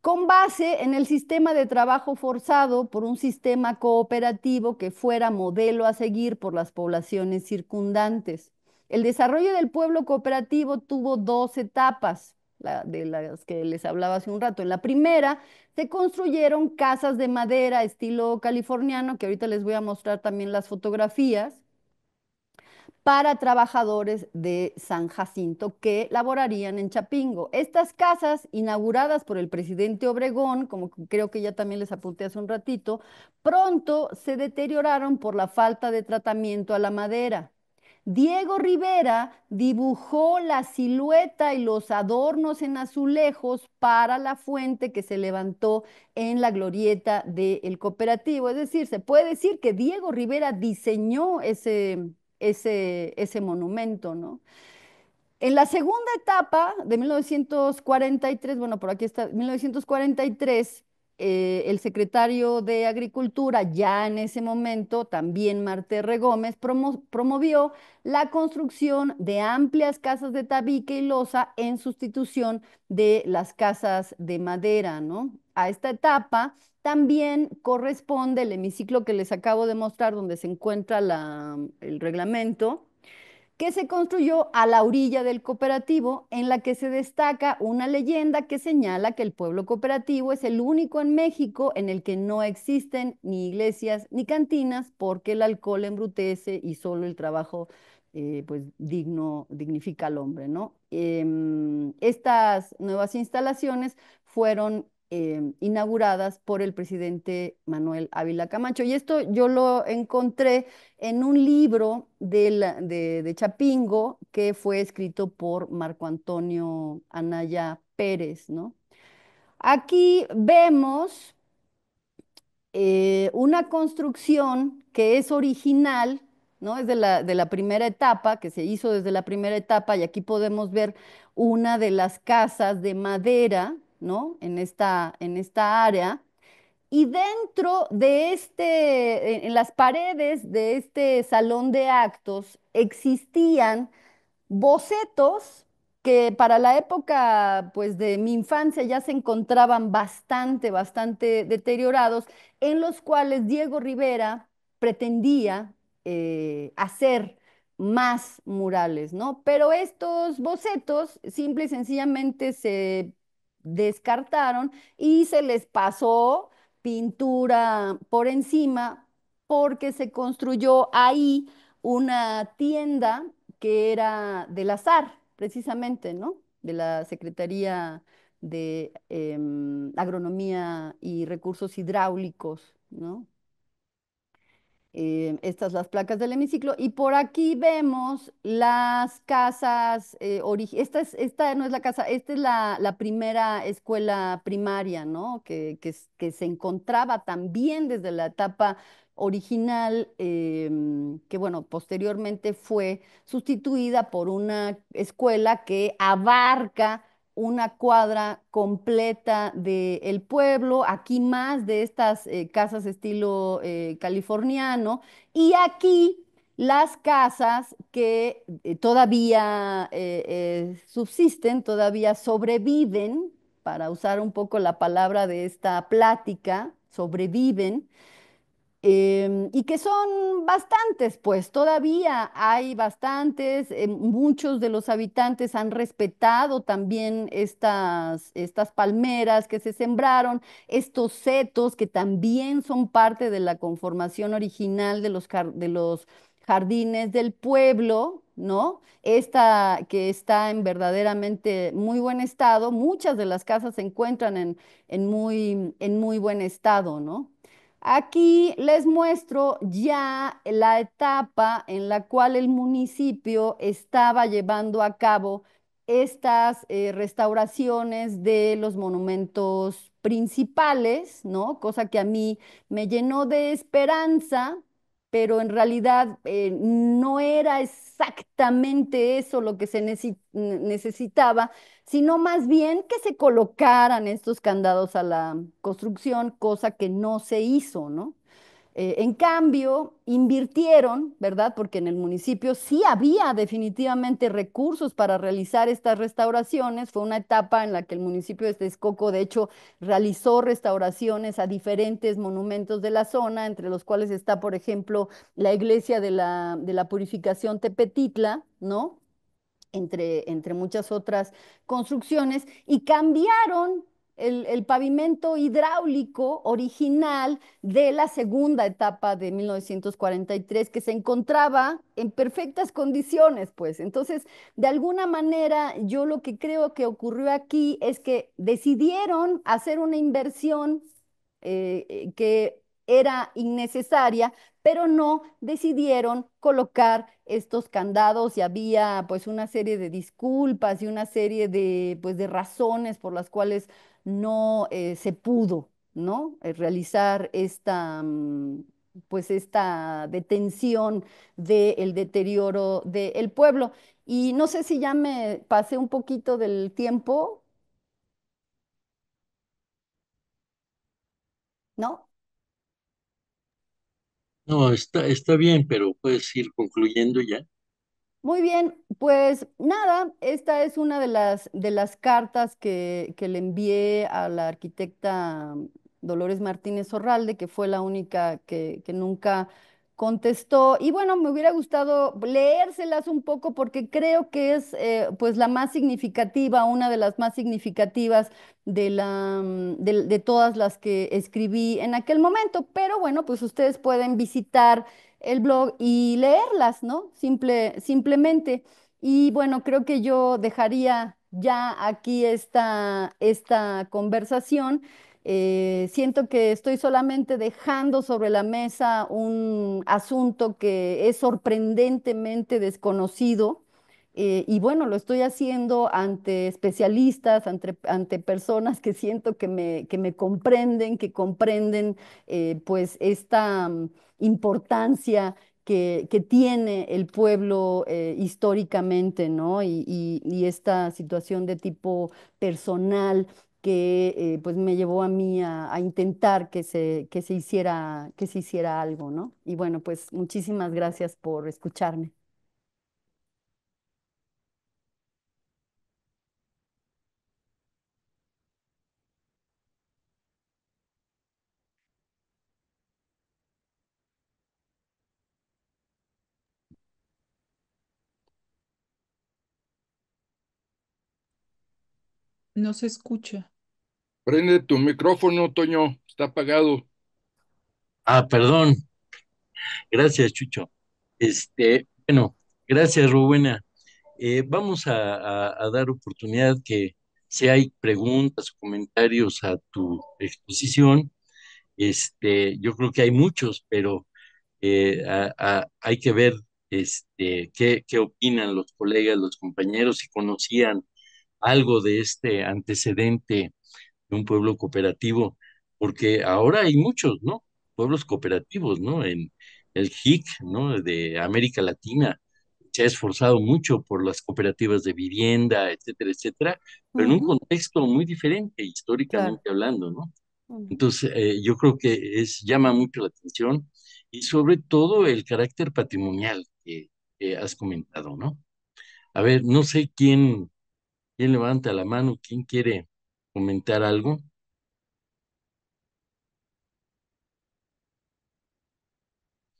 Con base en el sistema de trabajo forzado por un sistema cooperativo que fuera modelo a seguir por las poblaciones circundantes. El desarrollo del pueblo cooperativo tuvo dos etapas, de las que les hablaba hace un rato. En la primera se construyeron casas de madera estilo californiano, que ahorita les voy a mostrar también las fotografías, para trabajadores de San Jacinto que laborarían en Chapingo. Estas casas, inauguradas por el presidente Obregón, como creo que ya también les apunté hace un ratito, pronto se deterioraron por la falta de tratamiento a la madera. Diego Rivera dibujó la silueta y los adornos en azulejos para la fuente que se levantó en la glorieta del cooperativo. Es decir, se puede decir que Diego Rivera diseñó ese monumento, ¿no? En la segunda etapa de 1943, bueno, por aquí está, 1943, el secretario de Agricultura, ya en ese momento, también Marte R. Gómez, promovió la construcción de amplias casas de tabique y loza en sustitución de las casas de madera, ¿no? A esta etapa también corresponde el hemiciclo que les acabo de mostrar, donde se encuentra el reglamento que se construyó a la orilla del cooperativo, en la que se destaca una leyenda que señala que el pueblo cooperativo es el único en México en el que no existen ni iglesias ni cantinas porque el alcohol embrutece y solo el trabajo pues dignifica al hombre, ¿no? Estas nuevas instalaciones fueron inauguradas por el presidente Manuel Ávila Camacho. Y esto yo lo encontré en un libro de Chapingo que fue escrito por Marco Antonio Anaya Pérez, ¿no? Aquí vemos una construcción que es original, ¿no? Es de la primera etapa, que se hizo desde la primera etapa, y aquí podemos ver una de las casas de madera, ¿no? En esta área. Y dentro de en las paredes de este salón de actos existían bocetos que para la época pues de mi infancia ya se encontraban bastante deteriorados, en los cuales Diego Rivera pretendía hacer más murales, ¿no? Pero estos bocetos simple y sencillamente se descartaron y se les pasó pintura por encima porque se construyó ahí una tienda que era del azar, precisamente, ¿no? De la Secretaría de Agronomía y Recursos Hidráulicos, ¿no? Estas las placas del hemiciclo. Y por aquí vemos las casas, esta no es la casa, esta es la primera escuela primaria, ¿no? Que se encontraba también desde la etapa original, que bueno, posteriormente fue sustituida por una escuela que abarca una cuadra completa del pueblo, aquí más de estas casas estilo californiano, y aquí las casas que todavía subsisten, todavía sobreviven, para usar un poco la palabra de esta plática, sobreviven, y que son bastantes, pues todavía hay bastantes, muchos de los habitantes han respetado también estas palmeras que se sembraron, estos setos que también son parte de la conformación original de los jardines del pueblo, ¿no? Esta que está en verdaderamente muy buen estado, muchas de las casas se encuentran en muy buen estado, ¿no? Aquí les muestro ya la etapa en la cual el municipio estaba llevando a cabo estas restauraciones de los monumentos principales, ¿no? Cosa que a mí me llenó de esperanza, pero en realidad no era exactamente eso lo que se necesitaba, sino más bien que se colocaran estos candados a la construcción, cosa que no se hizo, ¿no? En cambio, invirtieron, ¿verdad? Porque en el municipio sí había definitivamente recursos para realizar estas restauraciones. Fue una etapa en la que el municipio de Texcoco, de hecho, realizó restauraciones a diferentes monumentos de la zona, entre los cuales está, por ejemplo, la iglesia de la Purificación Tepetitla, ¿no? Entre muchas otras construcciones, y cambiaron el pavimento hidráulico original de la segunda etapa de 1943, que se encontraba en perfectas condiciones, pues. Entonces, de alguna manera, yo lo que creo que ocurrió aquí es que decidieron hacer una inversión que era innecesaria, pero no decidieron colocar estos candados, y había pues una serie de disculpas y una serie de razones por las cuales no se pudo, ¿no? Realizar esta detención del deterioro del pueblo. Y no sé si ya me pasé un poquito del tiempo, ¿no? No, está bien, pero puedes ir concluyendo ya. Muy bien, pues nada, esta es una de las cartas que le envié a la arquitecta Dolores Martínez Orralde, que fue la única que nunca contestó. Y bueno, me hubiera gustado leérselas un poco porque creo que es pues la más significativa, una de las más significativas de todas las que escribí en aquel momento. Pero bueno, pues ustedes pueden visitar el blog y leerlas, ¿no? Simplemente. Y bueno, creo que yo dejaría ya aquí esta conversación. Siento que estoy solamente dejando sobre la mesa un asunto que es sorprendentemente desconocido. Y bueno, lo estoy haciendo ante especialistas, ante personas que siento que me comprenden, que comprenden pues esta importancia que tiene el pueblo históricamente, ¿no? Y esta situación de tipo personal que pues me llevó a mí a intentar que se hiciera algo, ¿no? Y bueno, pues muchísimas gracias por escucharme. No se escucha. Prende tu micrófono, Toño, está apagado. Ah, perdón, gracias, Chucho. Bueno, gracias, Rubén. Vamos a dar oportunidad que si hay preguntas o comentarios a tu exposición, yo creo que hay muchos, pero hay que ver qué opinan los colegas, los compañeros, si conocían algo de este antecedente de un pueblo cooperativo, porque ahora hay muchos, ¿no? Pueblos cooperativos, ¿no? En el JIC, ¿no? De América Latina se ha esforzado mucho por las cooperativas de vivienda, etcétera, etcétera, pero en un Ujú, contexto muy diferente, claro. históricamente hablando, ¿no? Ujú. Entonces, yo creo que llama mucho la atención y sobre todo el carácter patrimonial que has comentado, ¿no? A ver, no sé quién levanta la mano, quién quiere comentar algo.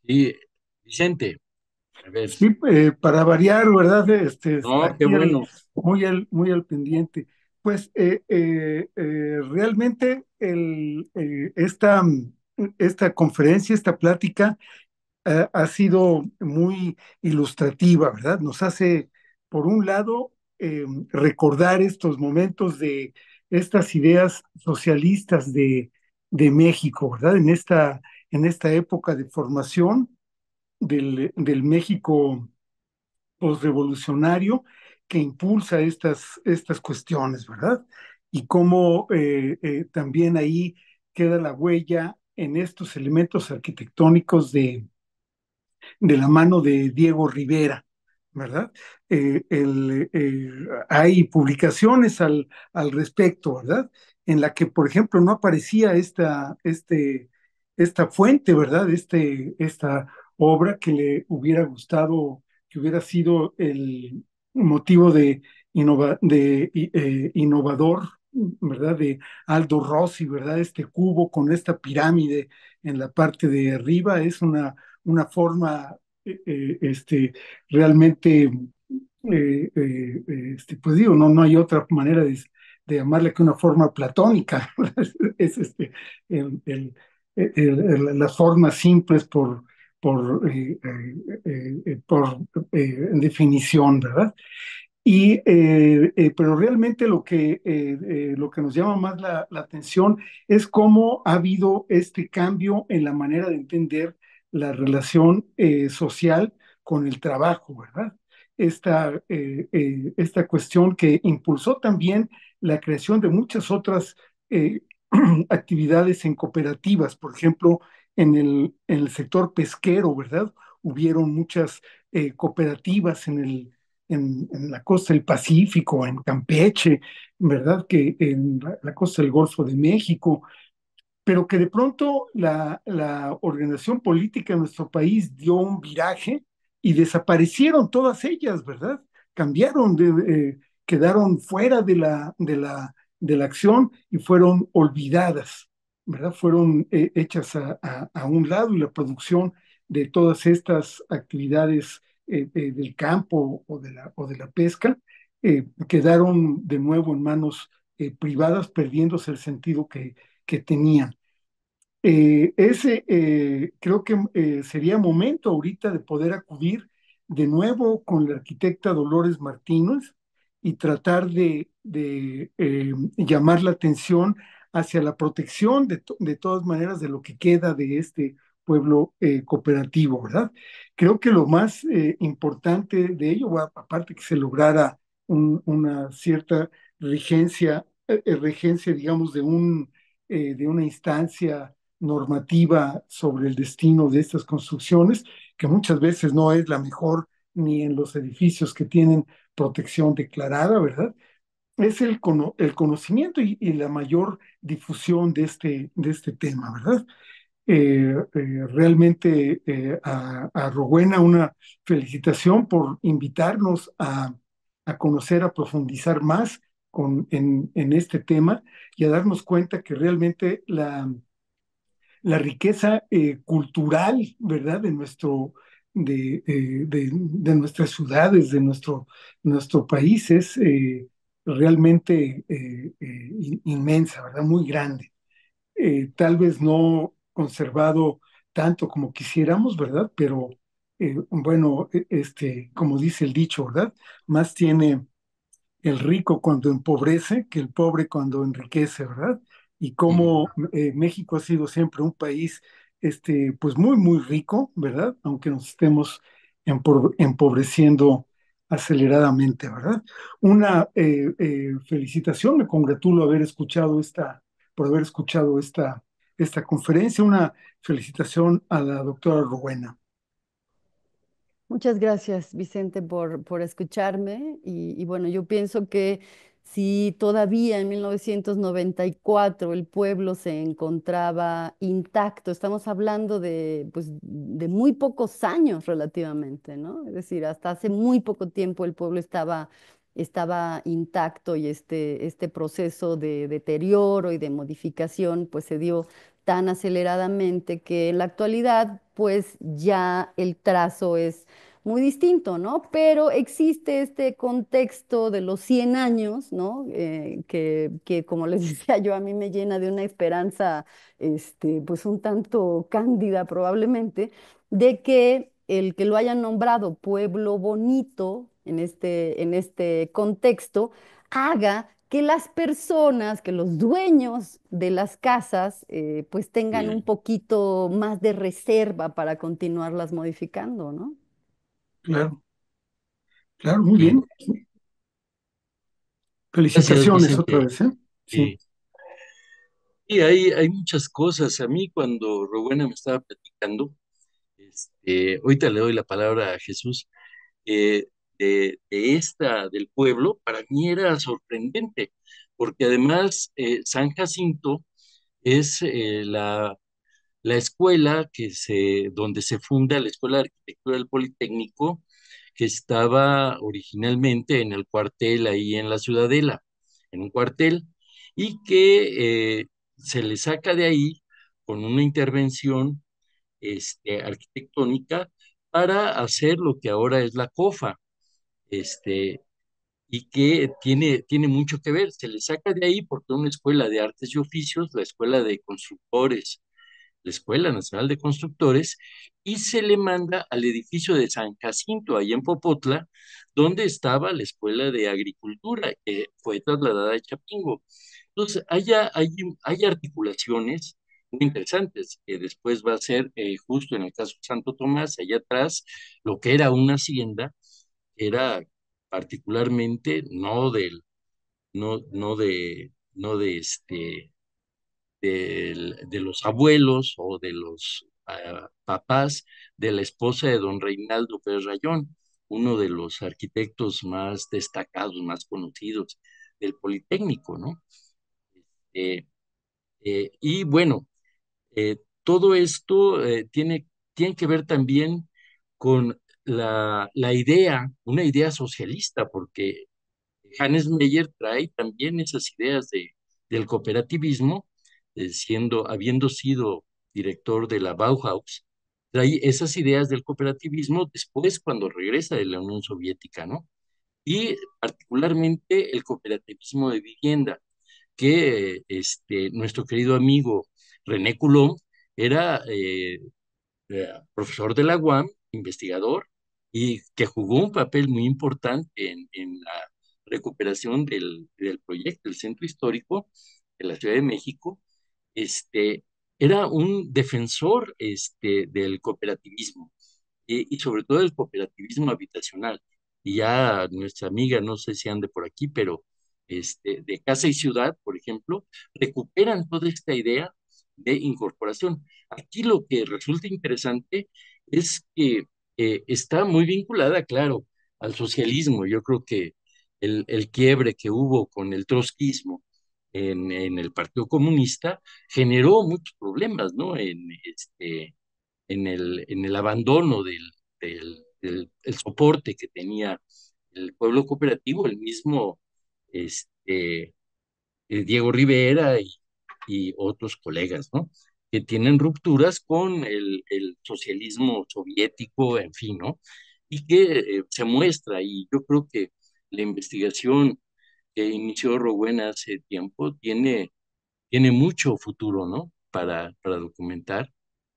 Sí, Vicente, a ver, Sí, para variar, ¿verdad? no, qué Aquí bueno. muy al pendiente. Pues realmente esta conferencia, esta plática, ha sido muy ilustrativa, ¿verdad? Nos hace, por un lado, recordar estos momentos de estas ideas socialistas de México, ¿verdad? En esta época de formación del México posrevolucionario que impulsa estas cuestiones, ¿verdad? Y cómo también ahí queda la huella en estos elementos arquitectónicos de la mano de Diego Rivera, ¿verdad? Hay publicaciones al respecto, ¿verdad? En la que, por ejemplo, no aparecía esta fuente, ¿verdad? Esta obra que le hubiera gustado, que hubiera sido el motivo de innovador, ¿verdad? De Aldo Rossi, ¿verdad? Este cubo con esta pirámide en la parte de arriba es una forma realmente, pues digo, no hay otra manera de llamarle que una forma platónica. Es las formas simples por definición, ¿verdad? Pero realmente lo que nos llama más la atención es cómo ha habido este cambio en la manera de entender la relación social con el trabajo, ¿verdad? Esta cuestión que impulsó también la creación de muchas otras eh, actividades en cooperativas, por ejemplo, en el sector pesquero, ¿verdad? Hubieron muchas cooperativas en la costa del Pacífico, en Campeche, ¿verdad? Que en la costa del Golfo de México, pero que de pronto la organización política de nuestro país dio un viraje y desaparecieron todas ellas, ¿verdad? Cambiaron, quedaron fuera de la acción y fueron olvidadas, ¿verdad? Fueron hechas a un lado y la producción de todas estas actividades del campo o de la pesca, quedaron de nuevo en manos privadas, perdiéndose el sentido que tenían. Creo que sería momento ahorita de poder acudir de nuevo con la arquitecta Dolores Martínez y tratar de llamar la atención hacia la protección de todas maneras de lo que queda de este pueblo cooperativo, ¿verdad? Creo que lo más importante de ello, aparte que se lograra una cierta regencia, digamos, de una instancia normativa sobre el destino de estas construcciones, que muchas veces no es la mejor ni en los edificios que tienen protección declarada, ¿verdad? Es el conocimiento y la mayor difusión de este tema, ¿verdad? Realmente a Rowena una felicitación por invitarnos a conocer, a profundizar más en este tema y a darnos cuenta que realmente la riqueza cultural, ¿verdad? De nuestras ciudades, de nuestro país es realmente inmensa, ¿verdad? Muy grande. Tal vez no conservado tanto como quisiéramos, ¿verdad? Pero bueno, como dice el dicho, ¿verdad? Más tiene el rico cuando empobrece que el pobre cuando enriquece, ¿verdad? Y Mm. cómo México ha sido siempre un país, pues muy, muy rico, ¿verdad? Aunque nos estemos empobreciendo aceleradamente, ¿verdad? Una felicitación, me congratulo por haber escuchado esta conferencia, una felicitación a la doctora Rowena. Muchas gracias, Vicente, por escucharme. Y bueno, yo pienso que si todavía en 1994 el pueblo se encontraba intacto, estamos hablando de, pues, de muy pocos años relativamente, ¿no? Es decir, hasta hace muy poco tiempo el pueblo estaba intacto y este proceso de deterioro y de modificación pues se dio tan aceleradamente que en la actualidad pues ya el trazo es muy distinto, ¿no? Pero existe este contexto de los 100 años, ¿no? Que, como les decía yo, a mí me llena de una esperanza, pues un tanto cándida probablemente, de que el que lo hayan nombrado pueblo bonito en este contexto, haga que las personas, que los dueños de las casas, pues tengan un Bien. poquito más de reserva para continuarlas modificando, ¿no? Claro, claro, muy Mm. bien. Gracias, Felicitaciones otra Vicente. vez, ¿eh? Sí, Sí. Y hay muchas cosas. A mí, cuando Rowena me estaba platicando, ahorita le doy la palabra a Jesús, del pueblo, para mí era sorprendente, porque además San Jacinto es la escuela donde se funda la Escuela de Arquitectura del Politécnico, que estaba originalmente en el cuartel ahí en la Ciudadela, en un cuartel, y que se le saca de ahí con una intervención arquitectónica para hacer lo que ahora es la COFA, este, y que tiene mucho que ver. Se le saca de ahí porque una escuela de artes y oficios, la escuela de constructores, la Escuela Nacional de Constructores, y se le manda al edificio de San Jacinto, ahí en Popotla, donde estaba la Escuela de Agricultura, que fue trasladada a Chapingo. Entonces, hay articulaciones muy interesantes, que después va a ser, justo en el caso de Santo Tomás, allá atrás, lo que era una hacienda, era particularmente no de los abuelos o de los papás de la esposa de don Reinaldo Pérez Rayón, uno de los arquitectos más destacados, más conocidos del Politécnico, ¿no? Eh, y bueno, todo esto tiene que ver también con una idea socialista, porque Hannes Meyer trae también esas ideas del cooperativismo, habiendo sido director de la Bauhaus, trae esas ideas del cooperativismo después cuando regresa de la Unión Soviética, ¿no? Y particularmente el cooperativismo de vivienda, que nuestro querido amigo René Coulomb era profesor de la UAM, investigador, y que jugó un papel muy importante en la recuperación del proyecto, del centro histórico de la Ciudad de México. este, Era un defensor del cooperativismo y sobre todo el cooperativismo habitacional. Y ya nuestra amiga, no sé si ande por aquí, pero de Casa y Ciudad, por ejemplo, recuperan toda esta idea de incorporación. Aquí lo que resulta interesante es que está muy vinculada, claro, al socialismo. Yo creo que el quiebre que hubo con el trotskismo en el Partido Comunista generó muchos problemas, ¿no? En el abandono el soporte que tenía el pueblo cooperativo, el mismo este, Diego Rivera y otros colegas, ¿no? Que tienen rupturas con el socialismo soviético, en fin, ¿no? Y que se muestra, y yo creo que la investigación que inició Rowena hace tiempo tiene mucho futuro, ¿no? Para documentar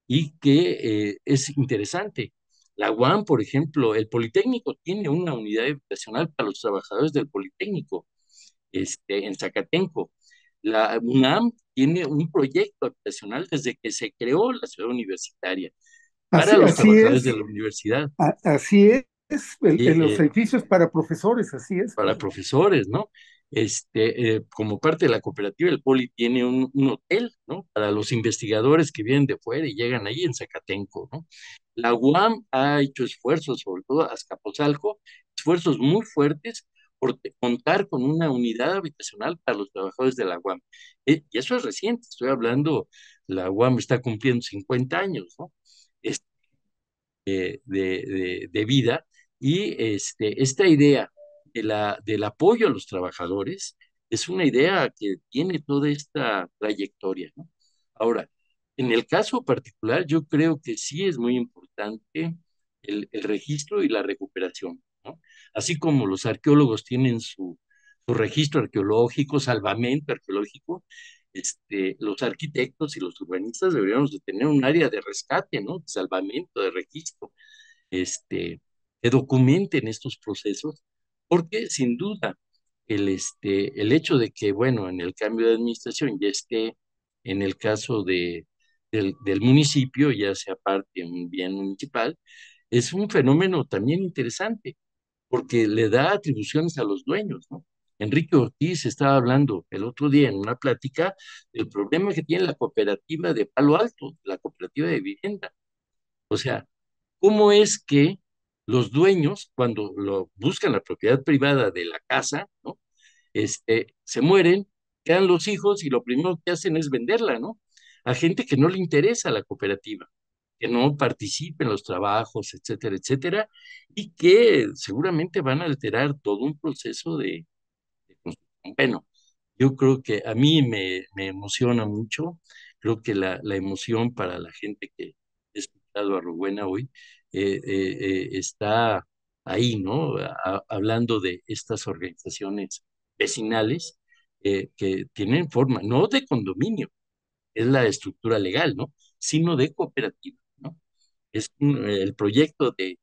y que es interesante. La UAM, por ejemplo, el Politécnico tiene una unidad habitacional para los trabajadores del Politécnico, en Zacatenco. La UNAM tiene un proyecto habitacional desde que se creó la ciudad universitaria para Así, los así trabajadores de es, la universidad. así es, Y, en los edificios para profesores, así es. para profesores, ¿no? Como parte de la cooperativa, el Poli tiene un hotel, ¿no? Para los investigadores que vienen de fuera y llegan ahí en Zacatenco, ¿no? La UAM ha hecho esfuerzos, sobre todo Azcapotzalco, esfuerzos muy fuertes por contar con una unidad habitacional para los trabajadores de la UAM. Y eso es reciente, estoy hablando, la UAM está cumpliendo 50 años, ¿no? De vida y esta idea del apoyo a los trabajadores es una idea que tiene toda esta trayectoria, ¿no? Ahora, en el caso particular, yo creo que sí es muy importante el registro y la recuperación, ¿no? Así como los arqueólogos tienen su registro arqueológico, salvamento arqueológico, los arquitectos y los urbanistas deberíamos de tener un área de rescate, ¿no? De salvamento, de registro, que documenten estos procesos, porque sin duda el hecho de que, bueno, en el cambio de administración ya esté, en el caso del municipio, ya sea parte de un bien municipal, es un fenómeno también interesante, porque le da atribuciones a los dueños, ¿no? Enrique Ortiz estaba hablando el otro día en una plática del problema que tiene la cooperativa de Palo Alto, la cooperativa de vivienda. O sea, ¿cómo es que los dueños, cuando buscan la propiedad privada de la casa, ¿no? Se mueren, quedan los hijos y lo primero que hacen es venderla, ¿no? A gente que no le interesa la cooperativa, que no participe en los trabajos, etcétera, etcétera, y que seguramente van a alterar todo un proceso de construcción. Bueno, yo creo que a mí me emociona mucho, creo que la emoción para la gente que ha escuchado a Rowena hoy está ahí, ¿no? Hablando de estas organizaciones vecinales que tienen forma, no de condominio, es la estructura legal, ¿no? Sino de cooperativa, ¿no? El proyecto de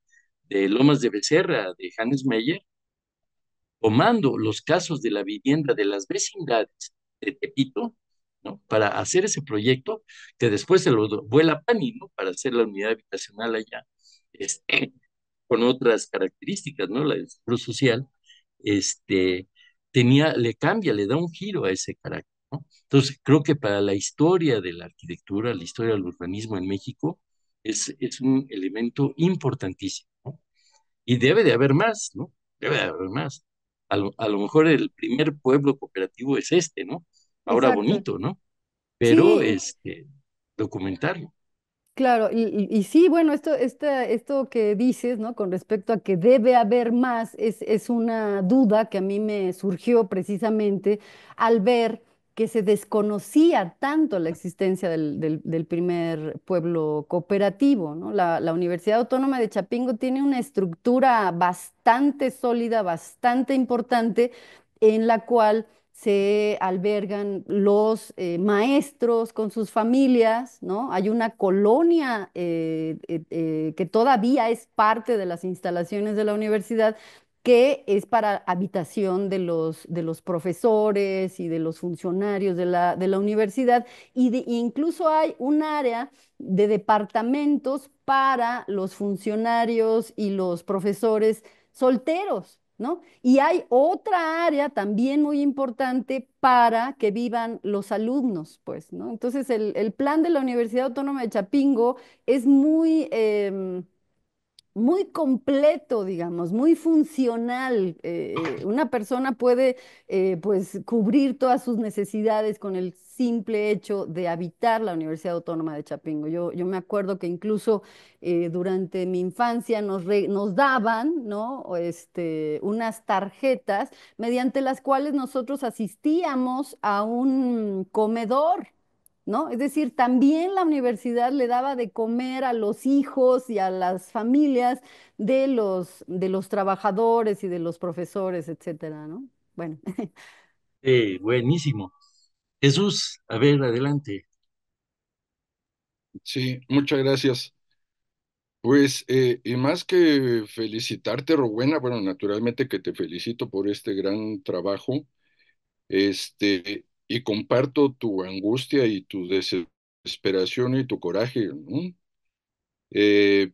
Lomas de Becerra, de Hannes Meyer, tomando los casos de la vivienda de las vecindades de Tepito, ¿no? Para hacer ese proyecto, que después se lo vuela Pani, ¿no? Para hacer la unidad habitacional allá, con otras características, ¿no? La del seguro social, este, le cambia, le da un giro a ese carácter, ¿no? Entonces, creo que para la historia de la arquitectura, la historia del urbanismo en México, es un elemento importantísimo, ¿no? Y debe de haber más, ¿no? Debe de haber más. A lo mejor el primer pueblo cooperativo es ¿no? Ahora Exacto. bonito, ¿no? Pero Sí, documentarlo. claro, y sí, bueno, esto que dices, ¿no? Con respecto a que debe haber más, es una duda que a mí me surgió precisamente al ver que se desconocía tanto la existencia del primer pueblo cooperativo, ¿no? La Universidad Autónoma de Chapingo tiene una estructura bastante sólida, bastante importante, en la cual se albergan los maestros con sus familias, ¿no? Hay una colonia que todavía es parte de las instalaciones de la universidad, que es para habitación de los profesores y de los funcionarios de la universidad, incluso hay un área de departamentos para los funcionarios y los profesores solteros, ¿no? Y hay otra área también muy importante para que vivan los alumnos, pues, ¿no? Entonces, el plan de la Universidad Autónoma de Chapingo es muy completo, digamos, muy funcional. Una persona puede, pues, cubrir todas sus necesidades con el simple hecho de habitar la Universidad Autónoma de Chapingo. Yo me acuerdo que incluso durante mi infancia nos daban, ¿no? Unas tarjetas mediante las cuales nosotros asistíamos a un comedor, ¿no? Es decir, también la universidad le daba de comer a los hijos y a las familias de los trabajadores y de los profesores, etcétera, ¿no? Bueno, Buenísimo. Jesús, a ver, adelante. Sí, muchas gracias. Pues, y más que felicitarte, Rowena, bueno, naturalmente que te felicito por este gran trabajo, y comparto tu angustia y tu desesperación y tu coraje, ¿no? Eh,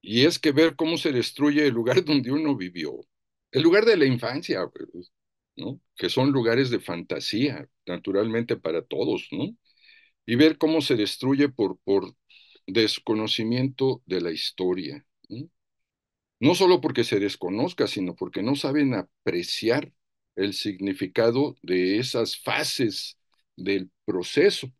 y es que ver cómo se destruye el lugar donde uno vivió, el lugar de la infancia, pues, ¿no? Que son lugares de fantasía, naturalmente para todos, ¿no? Y ver cómo se destruye por desconocimiento de la historia, ¿no? No solo porque se desconozca, sino porque no saben apreciar el significado de esas fases del proceso,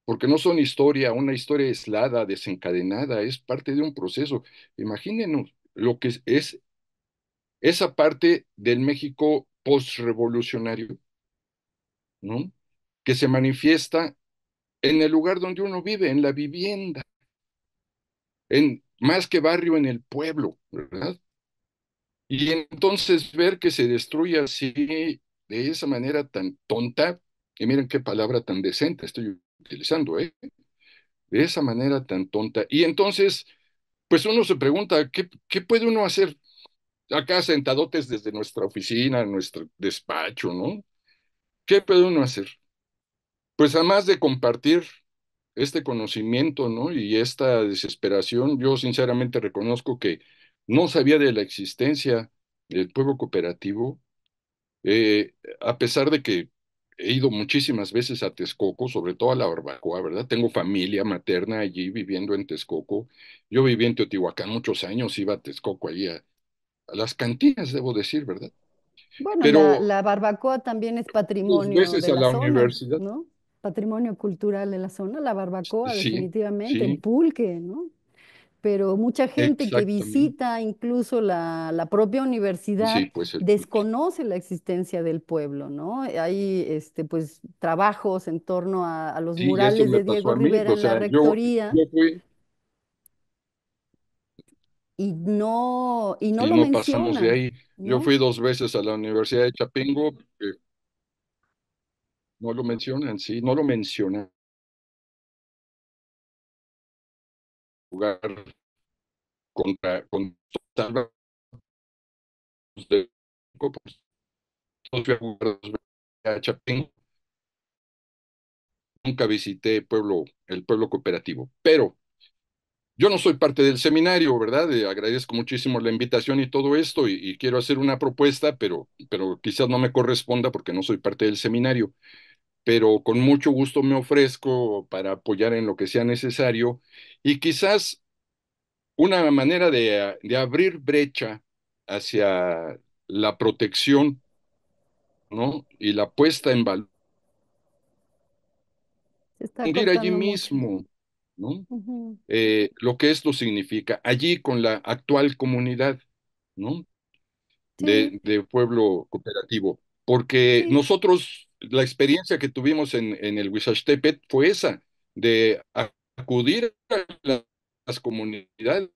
porque no son historia, una historia aislada, desencadenada, es parte de un proceso. Imagínenos lo que es esa parte del México postrevolucionario, ¿no? Que se manifiesta en el lugar donde uno vive, en la vivienda, en más que barrio, en el pueblo, ¿verdad? Y entonces ver que se destruye así, de esa manera tan tonta, y miren qué palabra tan decente estoy utilizando, ¿eh? De esa manera tan tonta. Y entonces, pues uno se pregunta, ¿qué puede uno hacer acá sentadotes desde nuestra oficina, nuestro despacho, ¿no? ¿Qué puede uno hacer? Pues además de compartir este conocimiento, ¿no? Y esta desesperación, yo sinceramente reconozco que no sabía de la existencia del pueblo cooperativo, a pesar de que he ido muchísimas veces a Texcoco, sobre todo a la Barbacoa, ¿verdad? Tengo familia materna allí viviendo en Texcoco. Yo viví en Teotihuacán muchos años, iba a Texcoco allí a las cantinas, debo decir, ¿verdad? bueno, Pero la barbacoa también es dos patrimonio veces de a la la zona, universidad. ¿no? Patrimonio cultural de la zona, la barbacoa Sí, definitivamente, el sí, pulque, ¿no? Pero mucha gente que exactamente. visita incluso la propia universidad Sí, pues el pulque. desconoce la existencia del pueblo, ¿no? Hay pues trabajos en torno a los Sí, y eso murales me de pasó Diego a mí. Rivera O en la sea, rectoría yo fui y no y lo no pasamos de mencionan, ahí. Yo ¿no? fui dos veces a la Universidad de Chapingo, no lo mencionan, sí, no lo mencionan. Jugar con total de pues, fui a jugar dos veces a Chapingo. Nunca visité el pueblo cooperativo, pero yo no soy parte del seminario, ¿verdad? Agradezco muchísimo la invitación y todo esto y quiero hacer una propuesta, pero quizás no me corresponda porque no soy parte del seminario, pero con mucho gusto me ofrezco para apoyar en lo que sea necesario y quizás una manera de abrir brecha hacia la protección, ¿no? Y la puesta en valor, Se está ir allí cortando mucho. mismo, ¿no? Ujú. Lo que esto significa, allí con la actual comunidad, ¿no? Sí, De pueblo cooperativo, porque sí. nosotros la experiencia que tuvimos en el Huizachtepet fue esa, de acudir a las comunidades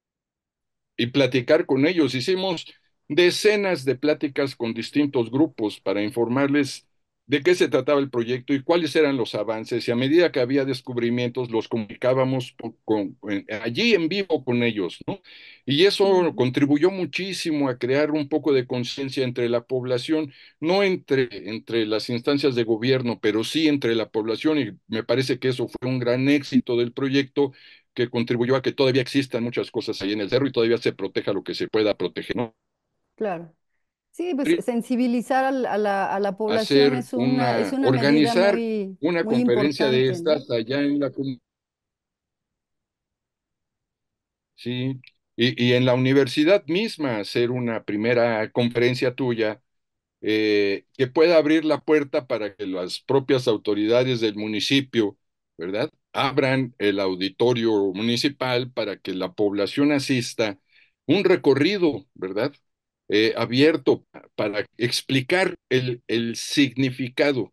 y platicar con ellos. Hicimos decenas de pláticas con distintos grupos para informarles de qué se trataba el proyecto y cuáles eran los avances. Y a medida que había descubrimientos, los comunicábamos allí en vivo con ellos, ¿no? Y eso Ujú. contribuyó muchísimo a crear un poco de conciencia entre la población, no entre las instancias de gobierno, pero sí entre la población. Y me parece que eso fue un gran éxito del proyecto que contribuyó a que todavía existan muchas cosas ahí en el cerro y todavía se proteja lo que se pueda proteger, ¿no? Claro. Sí, pues sensibilizar a la población Hacer es una medida organizar muy, una muy conferencia de importante, ¿no? estas allá en la comunidad, sí, y en la universidad misma hacer una primera conferencia tuya que pueda abrir la puerta para que las propias autoridades del municipio, ¿verdad? Abran el auditorio municipal para que la población asista, un recorrido, ¿verdad? Abierto para explicar el significado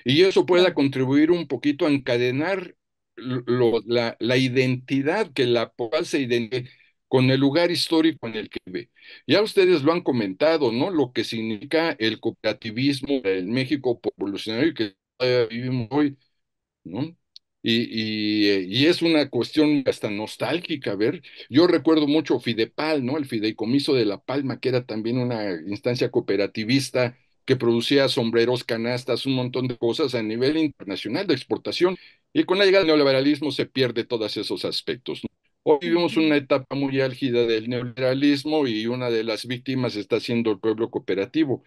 y eso pueda Claro, contribuir un poquito a encadenar la identidad que la población se identifique con el lugar histórico en el que vive. Ya ustedes lo han comentado, ¿no? Lo que significa el cooperativismo, el México revolucionario que todavía vivimos hoy, ¿no? Y es una cuestión hasta nostálgica, ver. Yo recuerdo mucho Fidepal, ¿no? El Fideicomiso de La Palma, que era también una instancia cooperativista que producía sombreros, canastas, un montón de cosas a nivel internacional de exportación. Y con la llegada del neoliberalismo se pierde todos esos aspectos, ¿no? Hoy vivimos Ujú. una etapa muy álgida del neoliberalismo y una de las víctimas está siendo el pueblo cooperativo.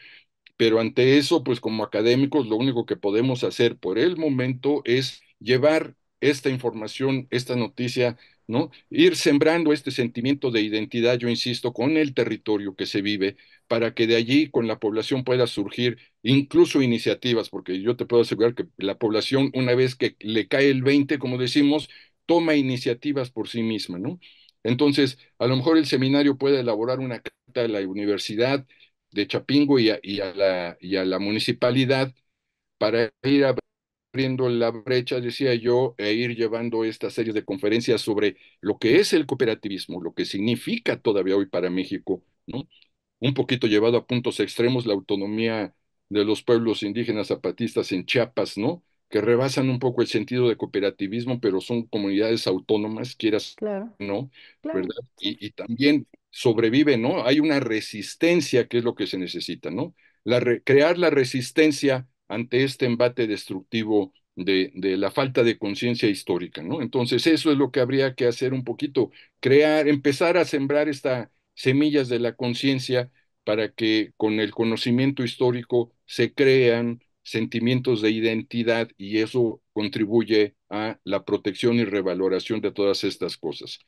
Pero ante eso, pues como académicos, lo único que podemos hacer por el momento es llevar esta información, esta noticia, ¿no? Ir sembrando este sentimiento de identidad, yo insisto, con el territorio que se vive, para que de allí con la población pueda surgir incluso iniciativas, porque yo te puedo asegurar que la población, una vez que le cae el 20, como decimos, toma iniciativas por sí misma, ¿no? Entonces, a lo mejor el seminario puede elaborar una carta a la universidad de Chapingo y a la municipalidad para ir abriendo la brecha, decía yo, e ir llevando esta serie de conferencias sobre lo que es el cooperativismo, lo que significa todavía hoy para México, ¿no? Un poquito llevado a puntos extremos la autonomía de los pueblos indígenas zapatistas en Chiapas, ¿no? Que rebasan un poco el sentido de cooperativismo, pero son comunidades autónomas, quieras claro, o no, claro, ¿verdad? sí, Y también sobrevive, ¿no? Hay una resistencia que es lo que se necesita, ¿no? Crear la resistencia ante este embate destructivo de la falta de conciencia histórica, ¿no? Entonces, eso es lo que habría que hacer un poquito, crear, empezar a sembrar estas semillas de la conciencia para que con el conocimiento histórico se crean sentimientos de identidad y eso contribuye a la protección y revaloración de todas estas cosas.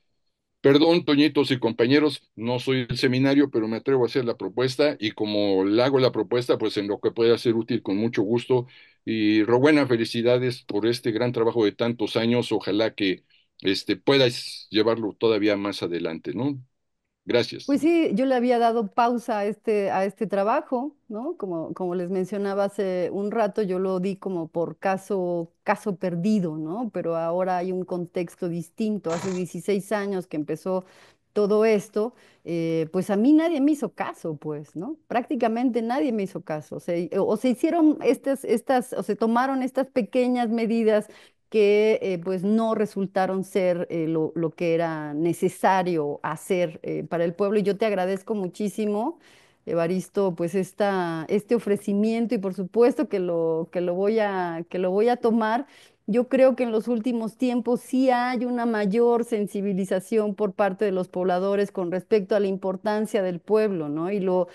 Perdón, Toñitos y compañeros, no soy el seminario, pero me atrevo a hacer la propuesta y como le hago la propuesta, pues en lo que pueda ser útil con mucho gusto. Y Rowena, felicidades por este gran trabajo de tantos años. Ojalá que puedas llevarlo todavía más adelante, ¿no? Gracias. pues sí, yo le había dado pausa a este trabajo, ¿no? Como les mencionaba hace un rato, yo lo di como por caso perdido, ¿no? Pero ahora hay un contexto distinto. Hace 16 años que empezó todo esto, pues a mí nadie me hizo caso, pues, ¿no? Prácticamente nadie me hizo caso. O se hicieron o se tomaron estas pequeñas medidas que pues no resultaron ser lo que era necesario hacer para el pueblo. Y yo te agradezco muchísimo, Evaristo, pues este ofrecimiento y por supuesto que lo voy a tomar. Yo creo que en los últimos tiempos sí hay una mayor sensibilización por parte de los pobladores con respecto a la importancia del pueblo, ¿no? Y lo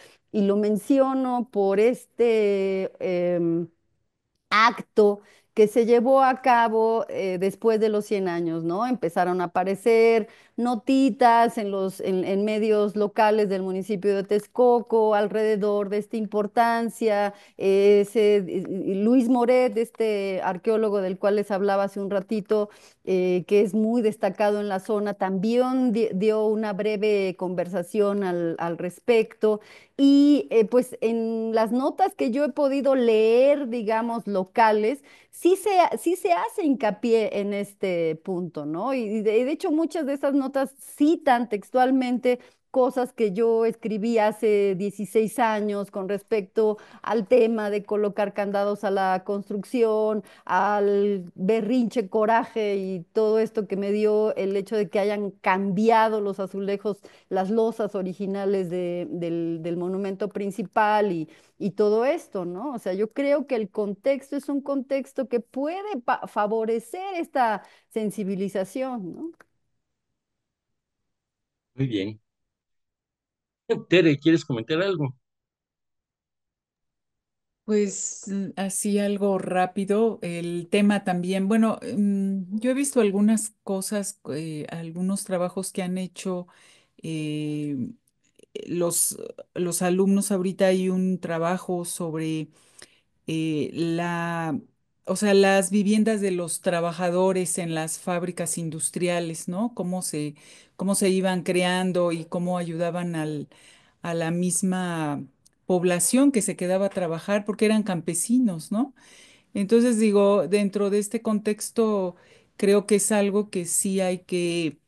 menciono por acto que se llevó a cabo después de los 100 años, ¿no? Empezaron a aparecer notitas en medios locales del municipio de Texcoco alrededor de esta importancia. Luis Moret, este arqueólogo del cual les hablaba hace un ratito, que es muy destacado en la zona, también dio una breve conversación al respecto. Y pues en las notas que yo he podido leer, digamos, locales, sí se hace hincapié en este punto, ¿no? Y de hecho muchas de esas notas citan textualmente cosas que yo escribí hace 16 años con respecto al tema de colocar candados a la construcción, al berrinche, coraje y todo esto que me dio el hecho de que hayan cambiado los azulejos, las losas originales del monumento principal y todo esto, ¿no? O sea, yo creo que el contexto es un contexto que puede favorecer esta sensibilización, ¿no? Muy bien. Tere, ¿quieres comentar algo? Pues así algo rápido, el tema también, bueno, yo he visto algunas cosas, algunos trabajos que han hecho eh, los, los alumnos. Ahorita hay un trabajo sobre o sea, las viviendas de los trabajadores en las fábricas industriales, ¿no? Cómo se iban creando y cómo ayudaban a la misma población que se quedaba a trabajar porque eran campesinos, ¿no? Entonces digo, dentro de este contexto, creo que es algo que sí hay que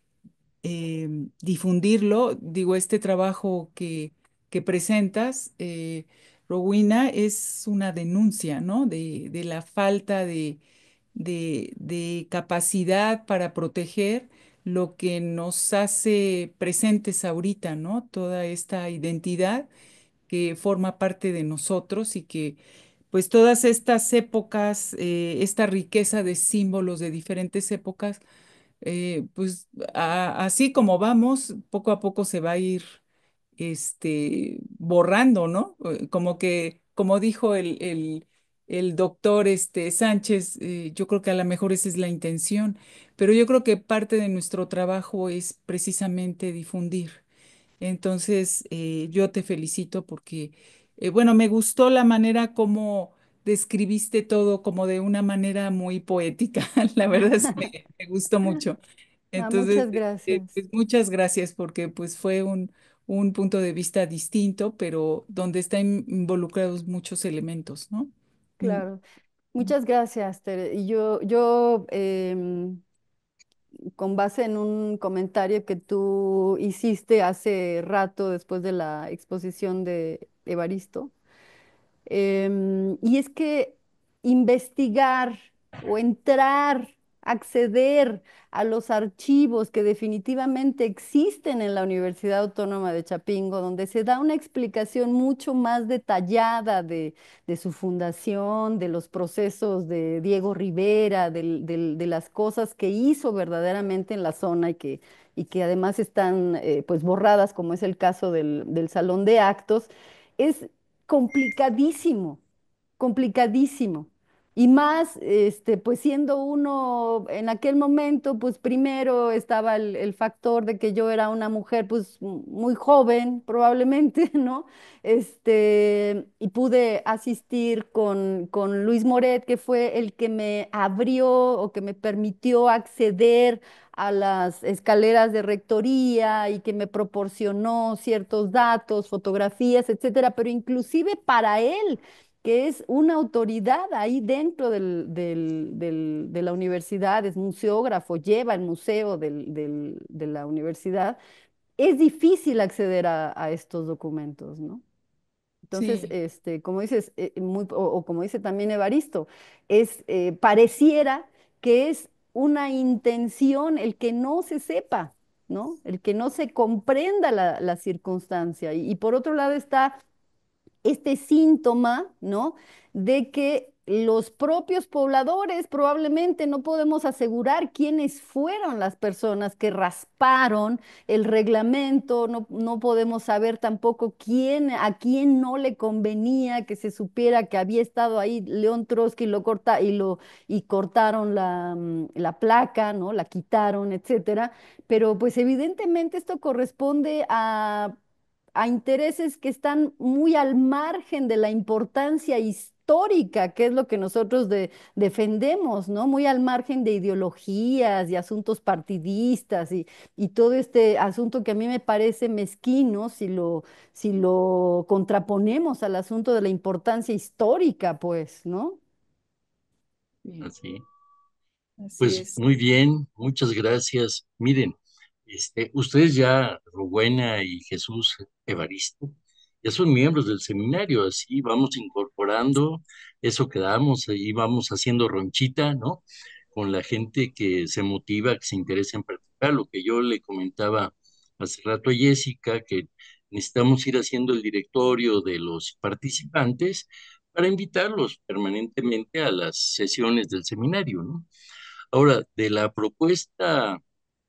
difundirlo. Digo, este trabajo que presentas, Rowena, es una denuncia, ¿no? De la falta de capacidad para proteger lo que nos hace presentes ahorita, ¿no? Toda esta identidad que forma parte de nosotros y que pues todas estas épocas, esta riqueza de símbolos de diferentes épocas, pues así como vamos, poco a poco se va a ir borrando, ¿no? Como que, como dijo el doctor Sánchez, yo creo que a lo mejor esa es la intención, pero yo creo que parte de nuestro trabajo es precisamente difundir. Entonces, yo te felicito porque, bueno, me gustó la manera como describiste todo, como de una manera muy poética. La verdad es que me gustó mucho. Ah, Entonces, muchas gracias. pues muchas gracias porque pues fue un punto de vista distinto, pero donde están involucrados muchos elementos, ¿no? Mm, Claro. Muchas gracias, Tere. Y yo con base en un comentario que tú hiciste hace rato después de la exposición de Evaristo, y es que investigar o entrar, acceder a los archivos que definitivamente existen en la Universidad Autónoma de Chapingo, donde se da una explicación mucho más detallada de su fundación, de los procesos de Diego Rivera, de las cosas que hizo verdaderamente en la zona y que además están pues borradas, como es el caso del Salón de Actos. Es complicadísimo, complicadísimo. Y más, pues siendo uno en aquel momento, pues primero estaba el factor de que yo era una mujer, pues muy joven, probablemente, ¿no? Y pude asistir con Luis Moret, que fue el que me abrió o que me permitió acceder a las escaleras de rectoría y que me proporcionó ciertos datos, fotografías, etcétera, pero inclusive para él, que es una autoridad ahí dentro de la universidad, es museógrafo, lleva el museo de la universidad, es difícil acceder a estos documentos, ¿no? Entonces, sí, como dices, o como dice también Evaristo, pareciera que es una intención el que no se sepa, ¿no? El que no se comprenda la circunstancia. Y por otro lado está este síntoma, ¿no? De que los propios pobladores probablemente no podemos asegurar quiénes fueron las personas que rasparon el reglamento, no podemos saber tampoco a quién no le convenía que se supiera que había estado ahí León Trotsky y cortaron la placa, ¿no? La quitaron, etcétera. Pero pues evidentemente esto corresponde a intereses que están muy al margen de la importancia histórica, que es lo que nosotros defendemos, ¿no? Muy al margen de ideologías y asuntos partidistas y todo este asunto que a mí me parece mezquino si lo contraponemos al asunto de la importancia histórica, pues, ¿no? Sí, Así. así Pues es. muy bien, muchas gracias. Miren, ustedes ya, Rowena y Jesús Evaristo, ya son miembros del seminario, así vamos incorporando eso que damos y vamos haciendo ronchita, ¿no? Con la gente que se motiva, que se interesa en participar. Lo que yo le comentaba hace rato a Jessica, que necesitamos ir haciendo el directorio de los participantes para invitarlos permanentemente a las sesiones del seminario, ¿no? Ahora, de la propuesta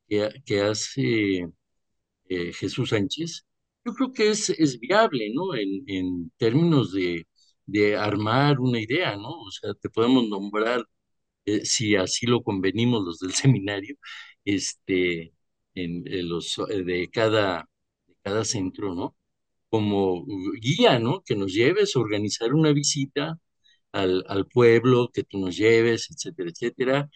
que hace Jesús Sánchez, yo creo que es viable, ¿no? En términos de armar una idea, ¿no? O sea, te podemos nombrar, si así lo convenimos los del seminario, de cada centro, ¿no? Como guía, ¿no? Que nos lleves a organizar una visita al pueblo, que tú nos lleves, etcétera, etcétera,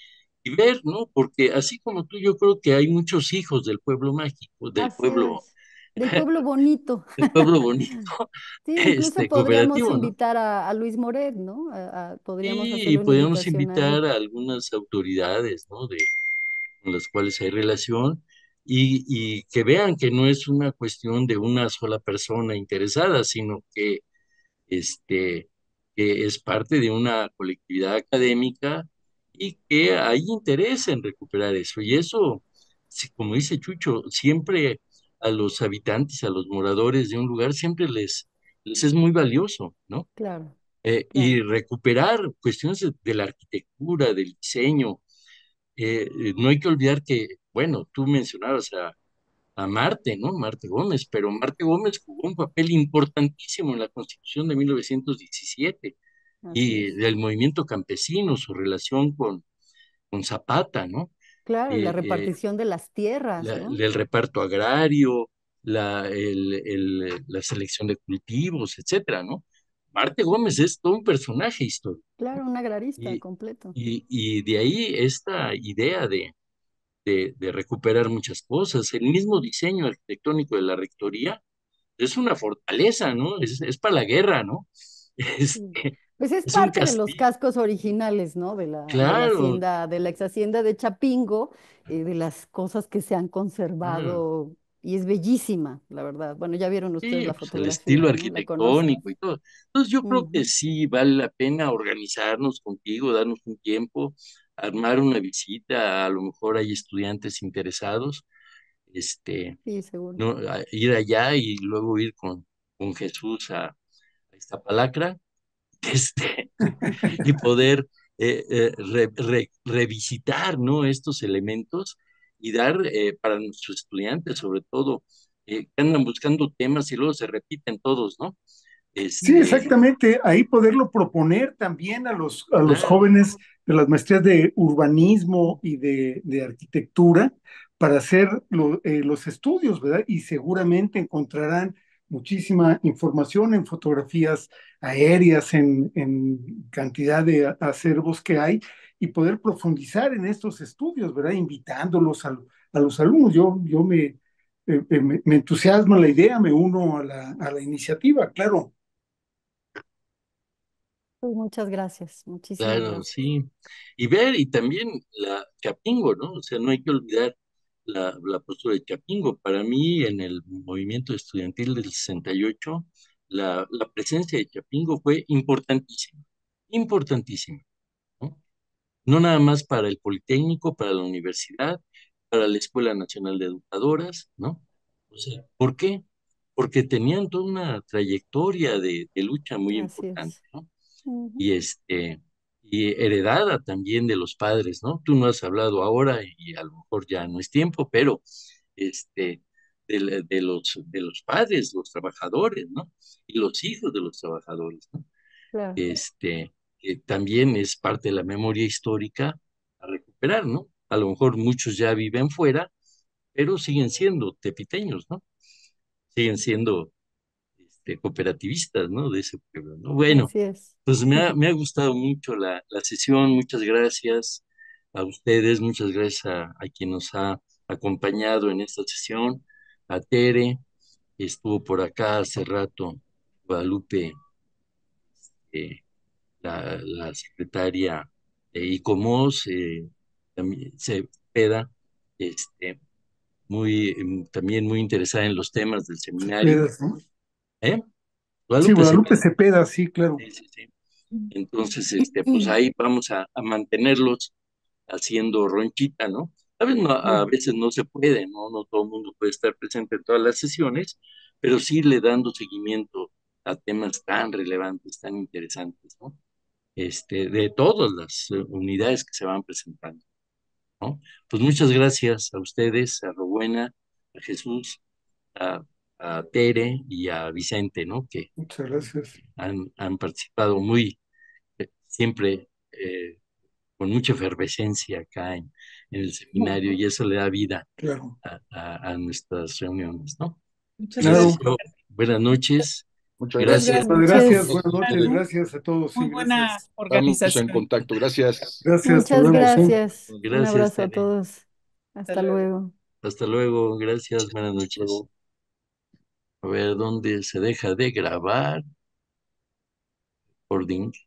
y ver, ¿no? Porque así como tú, yo creo que hay muchos hijos del pueblo mágico, Así es. Del pueblo bonito. del pueblo bonito, Sí, incluso podríamos cooperativo, ¿no? invitar a Luis Moret, ¿no? Podríamos Y hacerle una podríamos invitación a él. invitar a algunas autoridades, ¿no? Con las cuales hay relación. Y que vean que no es una cuestión de una sola persona interesada, sino este, que es parte de una colectividad académica y que hay interés en recuperar eso. Y eso, como dice Chucho, siempre a los habitantes, a los moradores de un lugar, siempre les es muy valioso, ¿no? Claro, Y claro. recuperar cuestiones de la arquitectura, del diseño. No hay que olvidar que, bueno, tú mencionabas a Marte, ¿no? Marte Gómez, pero Marte Gómez jugó un papel importantísimo en la Constitución de 1917 Así y es. del movimiento campesino, su relación con Zapata, ¿no? Claro, y la Eh, repartición de las tierras, ¿no? el reparto agrario, la selección de cultivos, etcétera, ¿no? Marte Gómez es todo un personaje histórico, Claro, ¿no? un agrarista Y, completo. y de ahí esta idea de recuperar muchas cosas. El mismo diseño arquitectónico de la rectoría es una fortaleza, ¿no? Es para la guerra, ¿no? Sí. Este, Pues es es un parte de los castillo, cascos originales, ¿no? claro, De la ex hacienda de Chapingo, de las cosas que se han claro. conservado, y es bellísima, la verdad. Bueno, ya vieron ustedes Sí, la pues el estilo fotografía, ¿no? La conocen. arquitectónico y todo. Entonces yo creo que Ujú. sí vale la pena organizarnos contigo, darnos un tiempo, armar una visita, a lo mejor hay estudiantes interesados, este, Sí, seguro. no, ir allá y luego ir con Jesús a Iztapalacra, este, y poder revisitar, ¿no? Estos elementos y dar para nuestros estudiantes, sobre todo, que andan buscando temas y luego se repiten todos, ¿no? Sí, Este, exactamente. Ahí poderlo proponer también a los claro, jóvenes de las maestrías de urbanismo y de arquitectura para hacer los estudios, ¿verdad? Y seguramente encontrarán muchísima información en fotografías aéreas, en cantidad de acervos que hay, y poder profundizar en estos estudios, ¿verdad? Invitándolos a los alumnos. Me entusiasma la idea, me uno a a la iniciativa, claro. Pues muchas gracias, muchísimas claro, gracias. sí. Y ver, y también la Chapingo, ¿no? O sea, no hay que olvidar la postura de Chapingo. Para mí, en el movimiento estudiantil del 68, la presencia de Chapingo fue importantísima, importantísima, ¿no? No nada más para el Politécnico, para la universidad, para la Escuela Nacional de Educadoras, ¿no? O sea, ¿por qué? Porque tenían toda una trayectoria de lucha muy Así importante, es. ¿no? Ujú. Y y heredada también de los padres, ¿no? Tú no has hablado ahora y a lo mejor ya no es tiempo, pero este, de los padres, los trabajadores, ¿no? Y los hijos de los trabajadores, ¿no? Claro. este, que también es parte de la memoria histórica a recuperar, ¿no? A lo mejor muchos ya viven fuera, pero siguen siendo tepiteños, ¿no? Siguen siendo cooperativistas, ¿no? De ese pueblo, ¿no? Bueno, Así es. pues me ha gustado mucho la sesión, muchas gracias a ustedes, muchas gracias a quien nos ha acompañado en esta sesión, a Tere, estuvo por acá hace rato, Guadalupe, eh, la secretaria de ICOMOS, también Cepeda, este, también muy interesada en los temas del seminario, Cepeda, ¿no? ¿eh? Sí, Guadalupe Guadalupe Cepeda, Cepeda, sí, claro. sí, sí, sí. Entonces, pues ahí vamos a mantenerlos haciendo ronchita, ¿no? A veces no se puede, ¿no? No todo el mundo puede estar presente en todas las sesiones, pero sí le dando seguimiento a temas tan relevantes, tan interesantes, ¿no? De todas las unidades que se van presentando, ¿no? Pues muchas gracias a ustedes, a Rowena, a Jesús, a, a Tere y a Vicente, ¿no? Que Muchas gracias. han participado siempre con mucha efervescencia acá en el seminario y eso le da vida Claro, a nuestras reuniones, ¿no? Muchas Les claro. gracias. deseo buenas noches, Muchas Muchas gracias. gracias. gracias. Pues gracias, Noches. buenas noches, Ustedes. gracias a todos, sí, Muy buena gracias. Estamos en organización. contacto. Gracias. Gracias, nos Muchas vemos, ¿eh? gracias. Un Gracias, abrazo a Tere. todos. Hasta Hasta luego. luego. Hasta luego, gracias, buenas Hasta noches. luego. A ver dónde se deja de grabar. Recording.